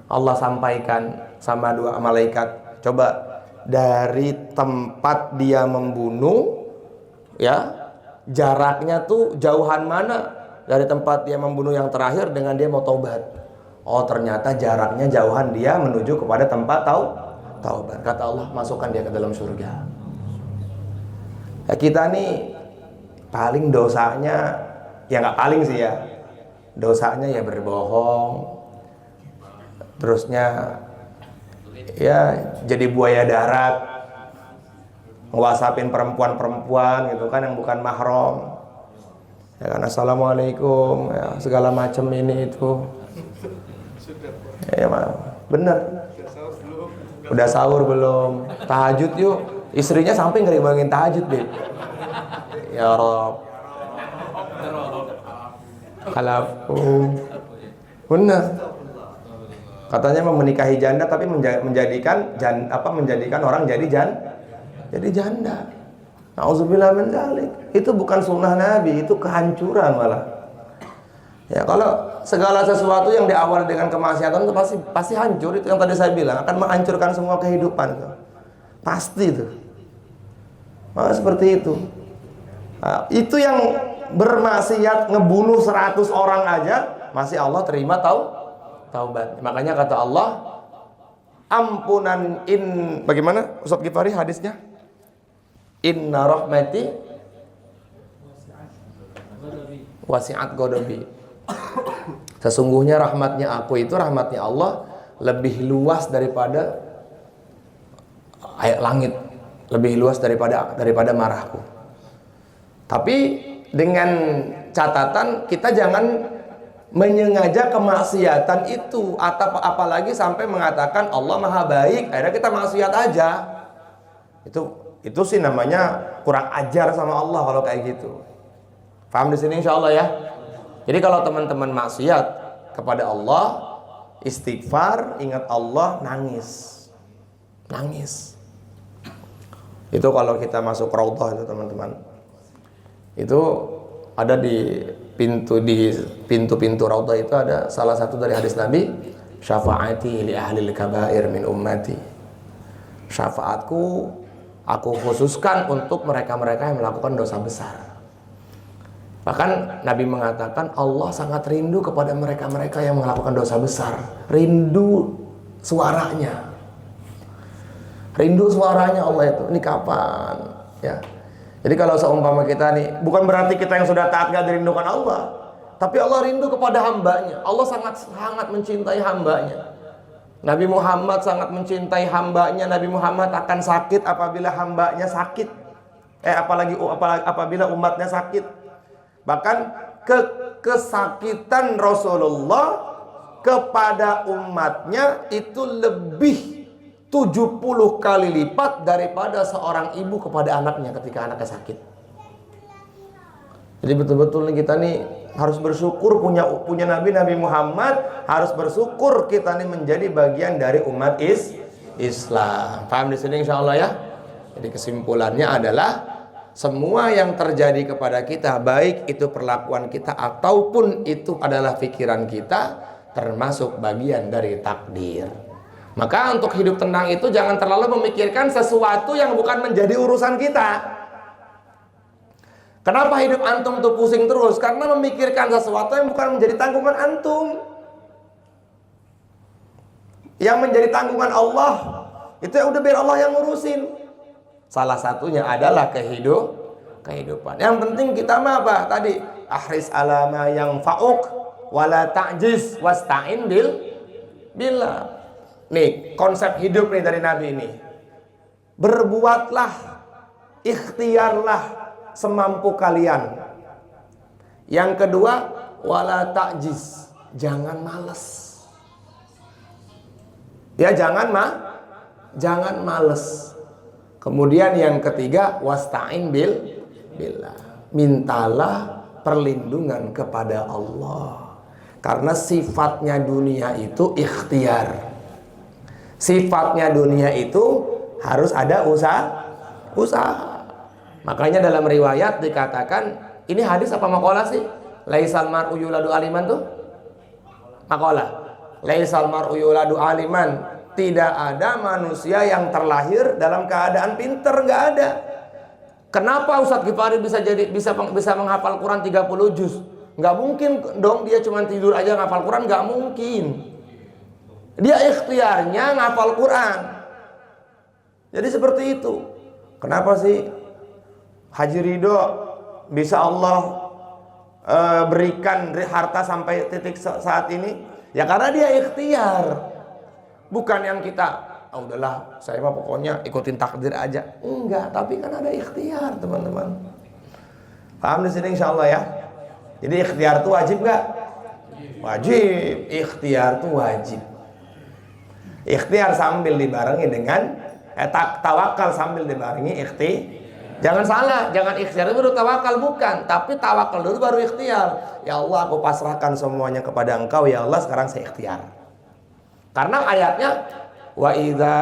Allah sampaikan sama dua malaikat, coba dari tempat dia membunuh, ya, jaraknya tuh jauhan mana dari tempat dia membunuh yang terakhir dengan dia mau taubat. Oh, ternyata jaraknya jauhan dia menuju kepada tempat taubat. Kata Allah, masukkan dia ke dalam surga. Ya, kita nih paling dosanya, ya nggak paling sih ya, dosanya ya berbohong, terusnya ya jadi buaya darat, ngewasapin perempuan-perempuan gitu kan yang bukan mahram, ya kan, assalamualaikum, ya, segala macam ini itu, ya bener. Udah sahur belum? Tahajud yuk. Istrinya sampai ngerimangin tahajud deh. Ya Rob, kalafu, bener. Katanya mau menikahi janda tapi menjadikan orang jadi janda. Nauzubillah min dzalik. Itu bukan sunnah Nabi, itu kehancuran malah. Ya, kalau segala sesuatu yang diawali dengan kemaksiatan itu pasti hancur. Itu yang tadi saya bilang, akan menghancurkan semua kehidupan itu. Pasti itu. Seperti itu. Nah, itu yang bermaksiat ngebunuh 100 orang aja masih Allah terima taubat. Makanya kata Allah, ampunan bagaimana Ustaz Ghifari hadisnya? Inna rahmati wasi'at ghadabi. Sesungguhnya rahmatnya aku itu, rahmatnya Allah lebih luas daripada langit, lebih luas daripada marahku. Tapi dengan catatan kita jangan menyengaja kemaksiatan itu, atau apalagi sampai mengatakan Allah maha baik, akhirnya kita maksiat aja. Itu sih namanya kurang ajar sama Allah kalau kayak gitu. Paham di sini insyaallah ya. Jadi kalau teman-teman maksiat kepada Allah, istighfar, ingat Allah, nangis. Itu kalau kita masuk raudhah itu teman-teman. Itu ada di pintu-pintu raudhah itu ada salah satu dari hadis Nabi, syafaati li ahlil kabair min ummati. Syafaatku aku khususkan untuk mereka-mereka yang melakukan dosa besar. Bahkan Nabi mengatakan Allah sangat rindu kepada mereka-mereka yang melakukan dosa besar. Rindu suaranya. Rindu suaranya Allah itu. Ini kapan? Ya. Jadi kalau seumpama kita nih, bukan berarti kita yang sudah taat gak dirindukan Allah, tapi Allah rindu kepada hambanya. Allah sangat mencintai hambanya. Nabi Muhammad sangat mencintai hambanya. Nabi Muhammad akan sakit apabila hambanya sakit. Apabila umatnya sakit. Bahkan kesakitan Rasulullah kepada umatnya itu lebih 70 kali lipat daripada seorang ibu kepada anaknya ketika anaknya sakit. Jadi betul-betul kita nih harus bersyukur punya Nabi Muhammad, harus bersyukur kita nih menjadi bagian dari umat Islam. Paham di sini insyaallah ya. Jadi kesimpulannya adalah semua yang terjadi kepada kita, baik itu perlakuan kita ataupun itu adalah pikiran kita, termasuk bagian dari takdir. Maka untuk hidup tenang itu jangan terlalu memikirkan sesuatu yang bukan menjadi urusan kita. Kenapa hidup antum tuh pusing terus? Karena memikirkan sesuatu yang bukan menjadi tanggungan antum. Yang menjadi tanggungan Allah, itu ya udah biar Allah yang ngurusin. Salah satunya adalah kehidupan. Yang penting kita mah apa? Tadi ahris alama yang fa'uk wala ta'jiz wasta'in billah. Nih, konsep hidup nih dari Nabi ini. Berbuatlah, ikhtiarlah semampu kalian. Yang kedua, wala ta'jiz, jangan malas. Ya, jangan males. Kemudian yang ketiga, wasta'in billah. Mintalah perlindungan kepada Allah. Karena sifatnya dunia itu ikhtiar. Sifatnya dunia itu harus ada usaha. Makanya dalam riwayat dikatakan, ini hadis apa maqalah sih? Laisal mar'u yuladu aliman tuh? Maqalah. Laisal mar'u yuladu aliman. Tidak ada manusia yang terlahir dalam keadaan pinter, nggak ada. Kenapa Ustaz Ghifari bisa menghafal Quran 30 juz? Nggak mungkin dong dia cuma tidur aja ngafal Quran, nggak mungkin. Dia ikhtiarnya ngafal Quran. Jadi seperti itu. Kenapa sih Haji Ridho bisa Allah berikan harta sampai titik saat ini? Ya karena dia ikhtiar. Bukan yang kita, udahlah saya mah pokoknya ikutin takdir aja. Enggak, tapi kan ada ikhtiar teman-teman. Paham di sini insyaallah ya. Jadi ikhtiar itu wajib nggak? Wajib. Ikhtiar itu wajib. Ikhtiar sambil dibarengi dengan tawakal sambil dibarengi Jangan salah, jangan ikhtiar baru tawakal, bukan, tapi tawakal dulu baru ikhtiar. Ya Allah, aku pasrahkan semuanya kepada Engkau ya Allah, sekarang saya ikhtiar. Karena ayatnya wa idza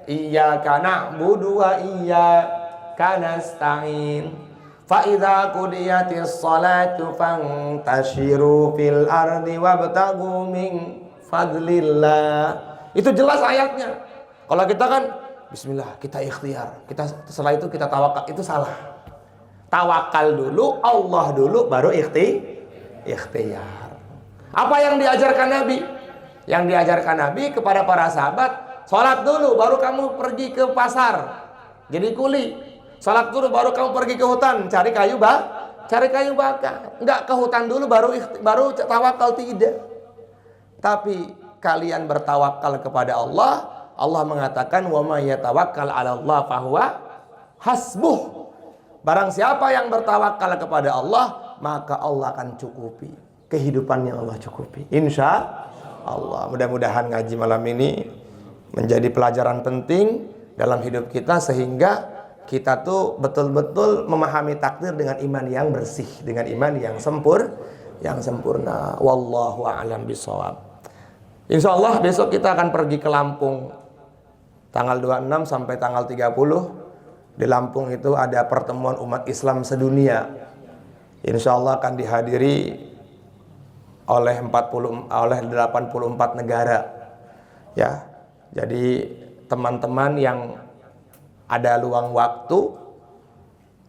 iyyaka na'budu wa iyyaka nasta'in fa idza qudiyatis salatu fantashiru fil ardi wabtaghu min fadlillah. Itu jelas ayatnya. Kalau kita kan Bismillah, kita ikhtiar. Setelah itu kita tawakal. Itu salah. Tawakal dulu, Allah dulu, baru ikhtiar. Apa yang diajarkan Nabi? Yang diajarkan Nabi kepada para sahabat, sholat dulu, baru kamu pergi ke pasar jadi kuli. Sholat dulu, baru kamu pergi ke hutan cari kayu bakar. Enggak, ke hutan dulu baru tawakal, tidak. Tapi kalian bertawakal kepada Allah. Allah mengatakan, wa may yatawakkal 'ala Allah fahuwa hasbuh. Barang siapa yang bertawakal kepada Allah, maka Allah akan cukupi kehidupannya, Allah cukupi, insya Allah. Mudah-mudahan ngaji malam ini menjadi pelajaran penting dalam hidup kita, sehingga kita tuh betul-betul memahami takdir dengan iman yang bersih, dengan iman yang sempurna. Wallahu a'lam bishawab. Insya Allah besok kita akan pergi ke Lampung tanggal 26 sampai tanggal 30. Di Lampung itu ada pertemuan umat Islam sedunia. Insya Allah akan dihadiri oleh 84 negara. Ya, jadi teman-teman yang ada luang waktu,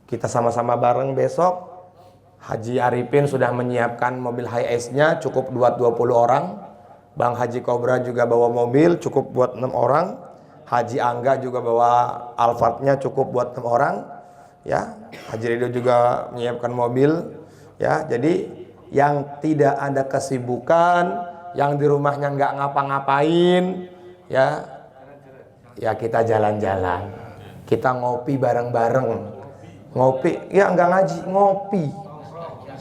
kita sama-sama bareng besok. Haji Arifin sudah menyiapkan mobil HiAce-nya, cukup buat 20 orang. Bang Haji Kobra juga bawa mobil, cukup buat 6 orang. Haji Angga juga bawa Alphard-nya, cukup buat 6 orang. Ya, Haji Ridho juga menyiapkan mobil. Ya, jadi yang tidak ada kesibukan, yang di rumahnya nggak ngapa-ngapain, ya kita jalan-jalan, kita ngopi bareng-bareng, ngopi, ya nggak ngaji, ngopi,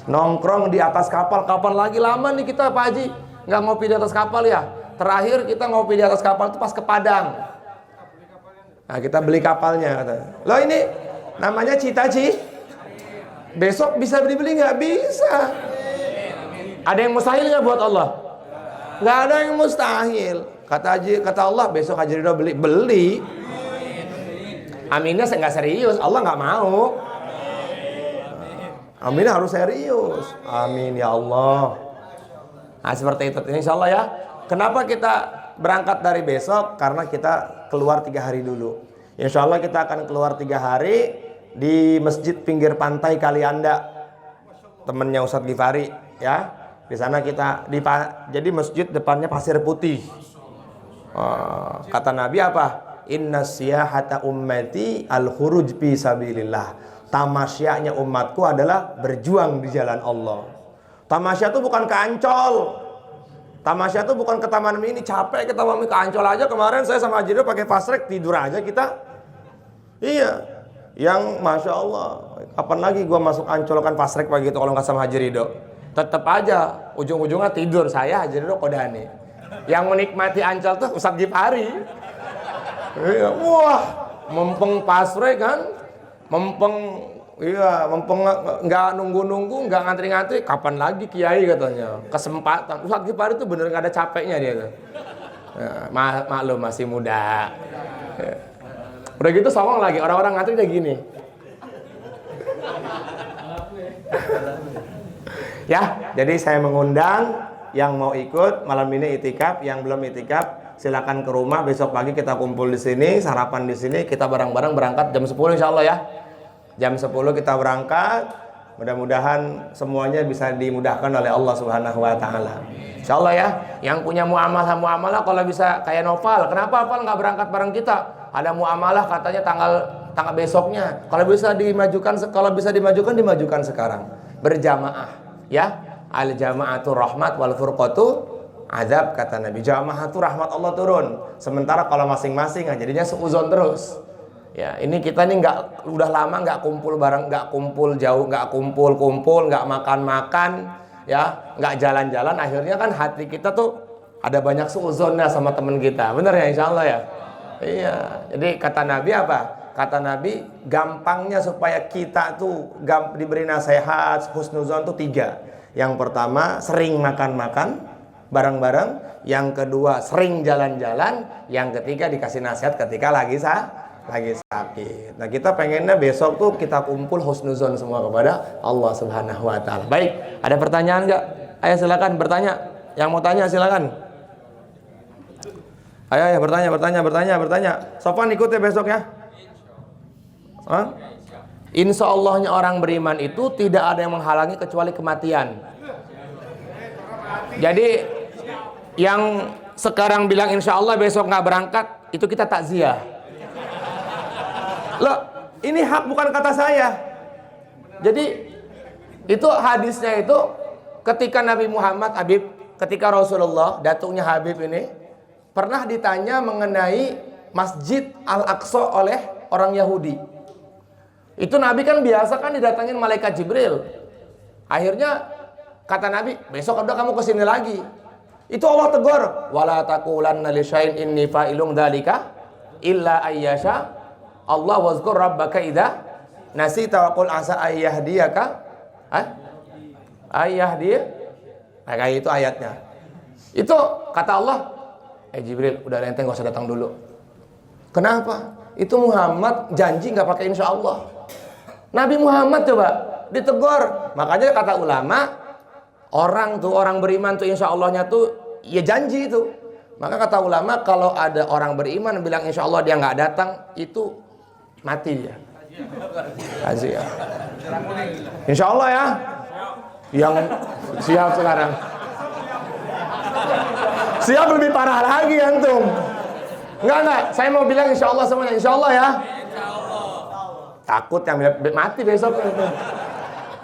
nongkrong di atas kapal. Kapan lagi lama nih kita Pak Haji nggak ngopi di atas kapal ya? Terakhir kita ngopi di atas kapal itu pas ke Padang. Nah, kita beli kapalnya. Loh, ini namanya Cita-Ci. Besok bisa dibeli nggak? Bisa. Ada yang mustahil nggak buat Allah? Nggak ada yang mustahil. Kata Allah, besok Haji Ridho beli. Aminnya nggak serius, Allah nggak mau. Aminnya harus serius. Amin ya Allah. Nah, seperti itu. Insya Allah ya. Kenapa kita berangkat dari besok? Karena kita keluar 3 hari dulu. Insya Allah kita akan keluar 3 hari di masjid pinggir pantai Kalianda, temennya Ustadz Gifari, ya. Di sana kita jadi masjid depannya pasir putih. Kata Nabi apa? Inna siyahata ummati al-khuruj fi sabilillah. Tamasyanya umatku adalah berjuang di jalan Allah. Tamasya itu bukan ke Ancol. Tamasya itu bukan ke Taman Mini. Capek ke Taman Mini, ke Ancol aja. Kemarin saya sama Haji Ridho pakai fast track, tidur aja kita. Iya. Yang Masya Allah, kapan lagi gua masuk Ancol kan fast track begitu kalau nggak sama Haji Ridho. Tetap aja ujung-ujungnya tidur saya, Haji Ridho, Kodani. Yang menikmati Ancol tuh Ustadz Gifari. Iya. Wah, mempeng fast track kan, mempeng nggak nunggu-nunggu, nggak ngantri-ngantri. Kapan lagi Kiai katanya? Kesempatan. Ustadz Gifari tuh bener nggak ada capeknya dia tuh. Ya, maklum masih muda. Ya. Udah gitu songong lagi, orang-orang ngantri udah gini. Ya, jadi saya mengundang yang mau ikut malam ini itikaf, yang belum itikaf silakan ke rumah. Besok pagi kita kumpul di sini, sarapan di sini, kita bareng-bareng berangkat jam 10 insya Allah ya. Jam 10 kita berangkat. Mudah-mudahan semuanya bisa dimudahkan oleh Allah Subhanahu wa taala. Insyaallah ya. Yang punya muamalah kalau bisa kayak Noval. Kenapa Noval nggak berangkat bareng kita? Ada muamalah katanya tanggal besoknya. Kalau bisa dimajukan sekarang. Berjamaah, ya. Al jama'atu rahmat wal furqatu azab, kata Nabi. Jamaah itu rahmat Allah turun. Sementara kalau masing-masing jadinya seuzon terus. Ya, ini kita nih udah lama nggak kumpul bareng, nggak kumpul jauh, nggak kumpul, nggak makan-makan, ya, nggak jalan-jalan. Akhirnya kan hati kita tuh ada banyak suuzonnya sama teman kita, bener ya, insya Allah ya. Iya, jadi kata Nabi apa? Kata Nabi, gampangnya supaya kita tuh diberi nasihat, husnuzon tuh 3. Yang pertama, sering makan-makan bareng-bareng. Yang kedua, sering jalan-jalan. Yang ketiga, dikasih nasihat ketika lagi sakit. Nah, kita pengennya besok tuh kita kumpul husnuzon semua kepada Allah Subhanahu wa taala. Baik, ada pertanyaan enggak? Ayo silakan bertanya. Yang mau tanya silakan. Ayo ya, bertanya. Sofan ikut ya besok ya. Hah? Insya Allahnya orang beriman itu tidak ada yang menghalangi kecuali kematian. Jadi yang sekarang bilang insya Allah besok nggak berangkat, itu kita takziah. Loh, ini hak bukan kata saya. Jadi itu hadisnya itu ketika Nabi Muhammad ketika Rasulullah datungnya Habib ini pernah ditanya mengenai Masjid Al-Aqsa oleh orang Yahudi. Itu Nabi kan biasa kan didatangin malaikat Jibril. Akhirnya kata Nabi, besok udah kamu kesini lagi. Itu Allah tegur, wala taqulanna li syai'in inni fa'ilun dzalika illa ayyasha Allah wazkur rabbaka idza nasita wa qul asa ayyahdiyaka. Ayyahdiya. Nah, kayak itu ayatnya. Itu kata Allah, Jibril, udah enteng gak usah datang dulu. Kenapa? Itu Muhammad janji nggak pakai insya Allah. Nabi Muhammad coba ditegur. Makanya kata ulama, orang beriman tuh insya Allahnya tuh ya janji itu. Maka kata ulama, kalau ada orang beriman bilang insya Allah dia nggak datang, itu mati dia. Aziah. Insya Allah ya. Yang siap sekarang. Siap lebih parah lagi antum. Enggak. Saya mau bilang insya Allah semuanya. Insya Allah ya. Takut yang mati besok itu.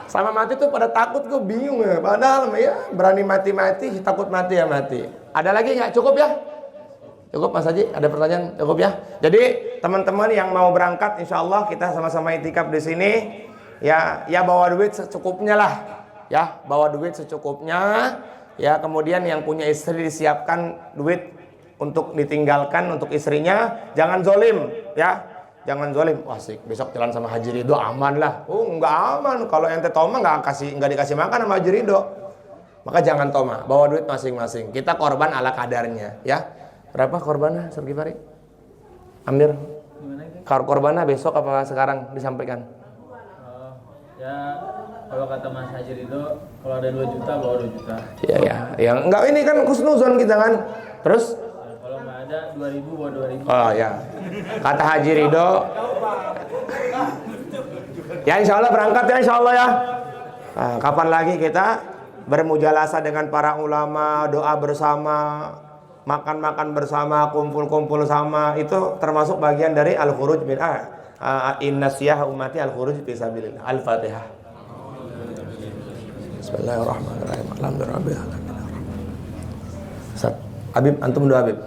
Sama mati tuh pada takut, gue bingung ya. Padahal ya berani mati, takut mati ya mati. Ada lagi nggak? Cukup ya? Cukup Mas Haji? Ada pertanyaan? Cukup ya? Jadi teman-teman yang mau berangkat, insya Allah kita sama-sama itikaf di sini. Ya bawa duit secukupnya lah. Ya bawa duit secukupnya. Ya kemudian yang punya istri disiapkan duit untuk ditinggalkan untuk istrinya. Jangan zolim ya. Jangan zolim. Wah sih, besok jalan sama Haji Ridho aman lah. Oh nggak aman. Kalau ente toma nggak dikasih makan sama Haji Ridho. Maka jangan toma. Bawa duit masing-masing. Kita korban ala kadarnya. Ya. Berapa korbannya? Sergi Fari? Amir. Korbannya besok apa sekarang disampaikan? Ya kalau kata Mas Haji Ridho, kalau ada 2 juta bawa 2 juta. Ya. Yang enggak ini kan husnuzon kita kan. Terus kalau nggak ada 2.000 bawa 2.000. oh ya. Kata Haji Ridho. Ya insya Allah berangkat ya insya Allah ya. Nah, kapan lagi kita bermujalasah dengan para ulama, doa bersama, makan-makan bersama, kumpul-kumpul sama, itu termasuk bagian dari al-khuruj min innasiyah ummati al-khuruj fi sabilillah. Al-Fatihah. Bismillahirrahmanirrahim. Alhamdulillah. Ustaz, Habib antum doa Habib.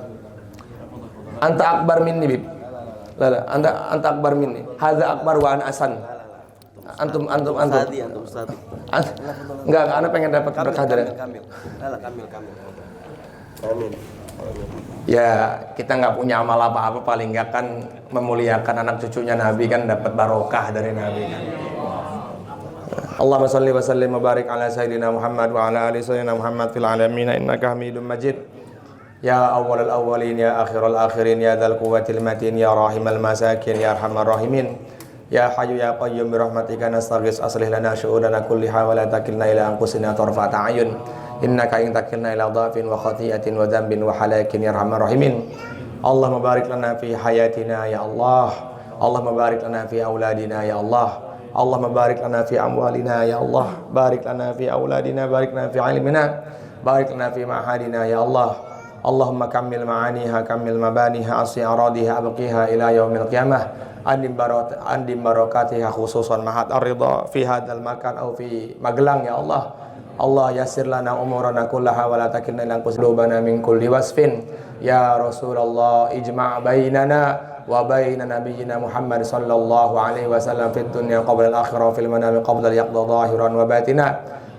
Anta akbar minni Bib. Lala, anta akbar minni. Hadza akbar wa ana asan. Antum. Sadi, antum sadi. Enggak, ana pengen dapat berkah dari. Kamil. Amin. Ya, kita nggak punya amal apa-apa, paling nggak kan memuliakan anak cucunya Nabi kan, dapat barokah dari Nabi kan. Allahumma shalli wa sallim wa barik ala sayyidina Muhammad wa ala ali sayyidina Muhammad fil alamin innaka Hamidum Majid. Ya awwalal awwalin ya akhirul akhirin ya dzal quwwatil matin ya rahimal masakin ya arhamar rahimin. Ya Hayyu ya Qayyum bi rahmatika nastaghits aslih lana syu'unana kulliha wa la takilna ila anfusina tarfata ayun. Innaka in takilna ila dhafin wa khati'atin wa dhanbin wa halakin ya arhamar rahimin. Allahumma barik lana fi hayatina ya Allah. Allahumma barik lana fi auladina ya Allah. Allahumma barik lana fi amwalina ya Allah. Barik lana fi auladina, barik lana fi ilmina, barik lana fi ma'hadina ya Allah. Allahumma kammil ma'aniha, kammil mabaniha, asli aradiha, abqiha ila yaumil qiyamah. Andim barakatiha khususan mahat ar-ridha fi hadzal makan au fi Magelang ya Allah. Allah yassir lana umurana kullaha wa la takilna ila anfusina min kulli wasfin. Ya Rasulullah ijma' bainana wa baina nabiyyina Muhammad sallallahu alaihi wasallam fid dunya qabla al-akhirah fil manami qabla al-yaqda zahiran wa batina.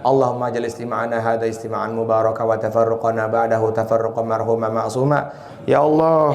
Allahumma jal istima'ana hadha istima'an mubaraka wa tafarruqana ba'dahu tafarruqan marhuma ma'suma. Ya Allah,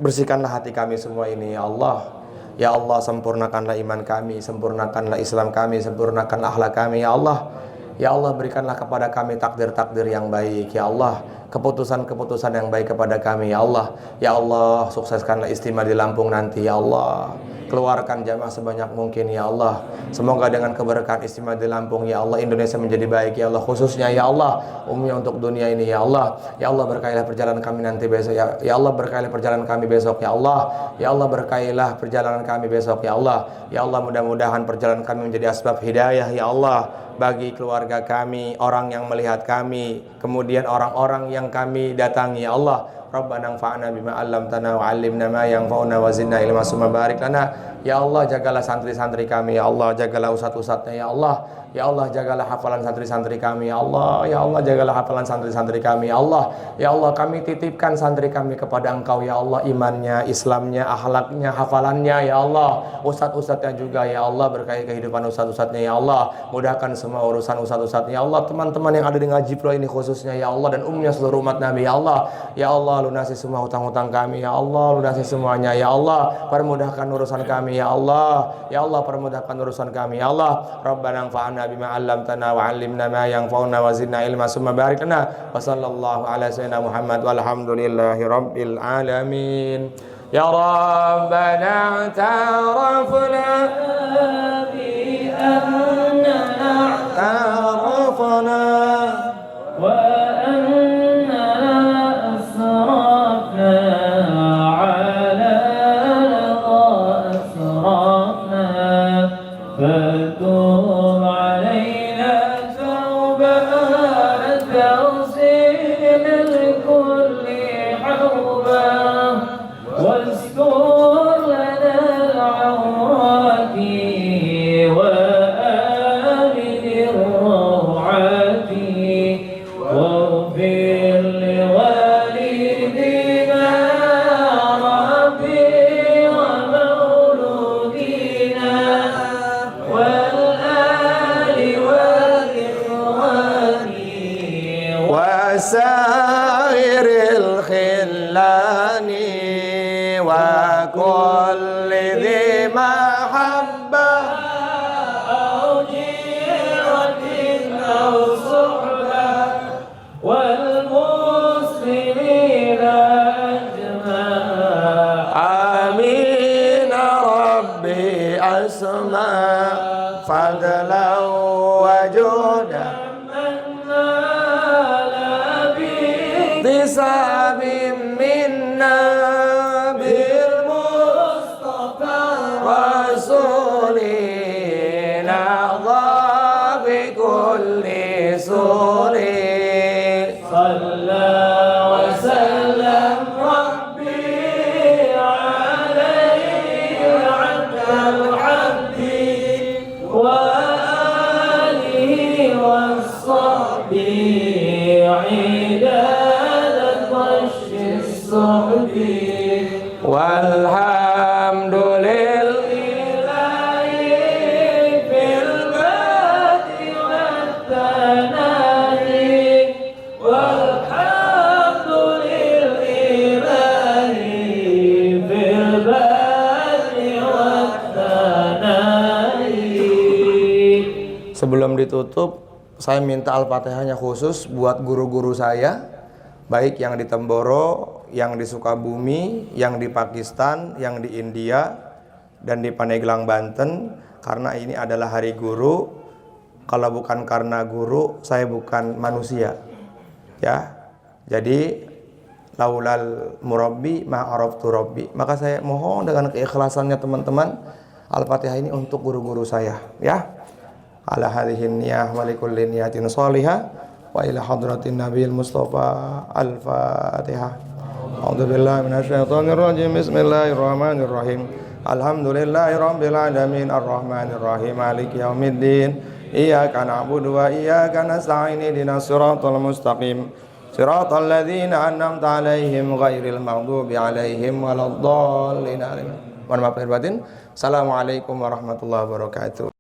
bersihkanlah hati kami semua ini ya Allah. Ya Allah, sempurnakanlah iman kami, sempurnakanlah Islam kami, sempurnakanlah akhlak kami ya Allah. Ya Allah, berikanlah kepada kami takdir-takdir yang baik ya Allah, keputusan-keputusan yang baik kepada kami ya Allah. Ya Allah, sukseskanlah istimewa di Lampung nanti ya Allah. keluarkan jamaah sebanyak mungkin ya Allah. Semoga dengan keberkahan istimewa di Lampung ya Allah, Indonesia menjadi baik ya Allah, khususnya ya Allah umumnya untuk dunia ini ya Allah. Ya Allah berkahilah perjalanan kami nanti besok ya Allah, berkahilah perjalanan kami besok ya Allah. Ya Allah berkahilah perjalanan kami besok ya Allah. Ya Allah mudah-mudahan perjalanan kami menjadi asbab hidayah ya Allah bagi keluarga kami, orang yang melihat kami, kemudian orang-orang yang kami datangi ya Allah. Rabbana anfa'na bima 'allamtana wa 'allimna ma yanfa'una wa zidna ilma summa barik lana. Ya Allah jagalah santri-santri kami ya Allah, jagalah ustaz-ustaznya ya Allah. Ya Allah jagalah hafalan santri-santri kami ya Allah. Ya Allah jagalah hafalan santri-santri kami ya Allah. Ya Allah kami titipkan santri kami kepada Engkau ya Allah, imannya, Islamnya, akhlaknya, hafalannya ya Allah. Ustaz-ustaznya juga ya Allah, berkahi kehidupan ustaz-ustaznya ya Allah. Mudahkan semua urusan ustaz-ustaznya ya Allah. Teman-teman yang ada di Ngaji Pro ini khususnya ya Allah, dan umumnya seluruh umat Nabi ya Allah. Ya Allah lunasi semua hutang-hutang kami ya Allah, lunasi semuanya ya Allah. Permudahkan urusan kami ya Allah. Ya Allah permudahkan urusan kami ya Allah. Rabbana anfa'na bima 'allamtana wa 'allimna ma yanfa'una wa zidna ilma summa barik lana. Wa sallallahu ala sayyidina Muhammad walhamdulillahi rabbil alamin. Ya Rabbana ta'arafna bi annana ta'arafna wa wasairil khillani wa kulli dhi mahabbah au jiratin au suhbah wal muslimina ajma' amin rabbi asma fadlan wa juhdan Sabim minna bil Mustafa Rasulina dha bi kulli suri Salla wa sallam Rabbi alayhi adal abdi wa alihi wa sahbihi walhamdulillahi fil badi wat tanahi walhamdulillahi fil badi wat tanahi. Sebelum ditutup, saya minta Al-Fatihahnya khusus buat guru-guru saya, baik yang di Temboro, yang di Sukabumi, yang di Pakistan, yang di India, dan di Pandeglang, Banten. Karena ini adalah hari guru. Kalau bukan karena guru, saya bukan manusia. Ya, jadi laulal murabbi ma'araftu rabbi. Maka saya mohon dengan keikhlasannya teman-teman, Al-Fatihah ini untuk guru-guru saya. Ya, ala hadhihin niyah wa likulli niyatin shalihah wa ila hadratin nabiyil mustafa. Al-Fatihah. A'udzubillahi minasyaitonirrajim. Bismillahirrahmanirrahim. Alhamdulillahirabbil alamin arrahmanir rahim maliki yaumiddin. Iyyaka na'budu wa iyyaka nasta'in ihdinas siratal mustaqim. Siratal ladzina an'amta 'alaihim ghairil maghdubi 'alaihim waladdallin. Mohon maaf lahir batin. Assalamualaikum warahmatullahi wabarakatuh.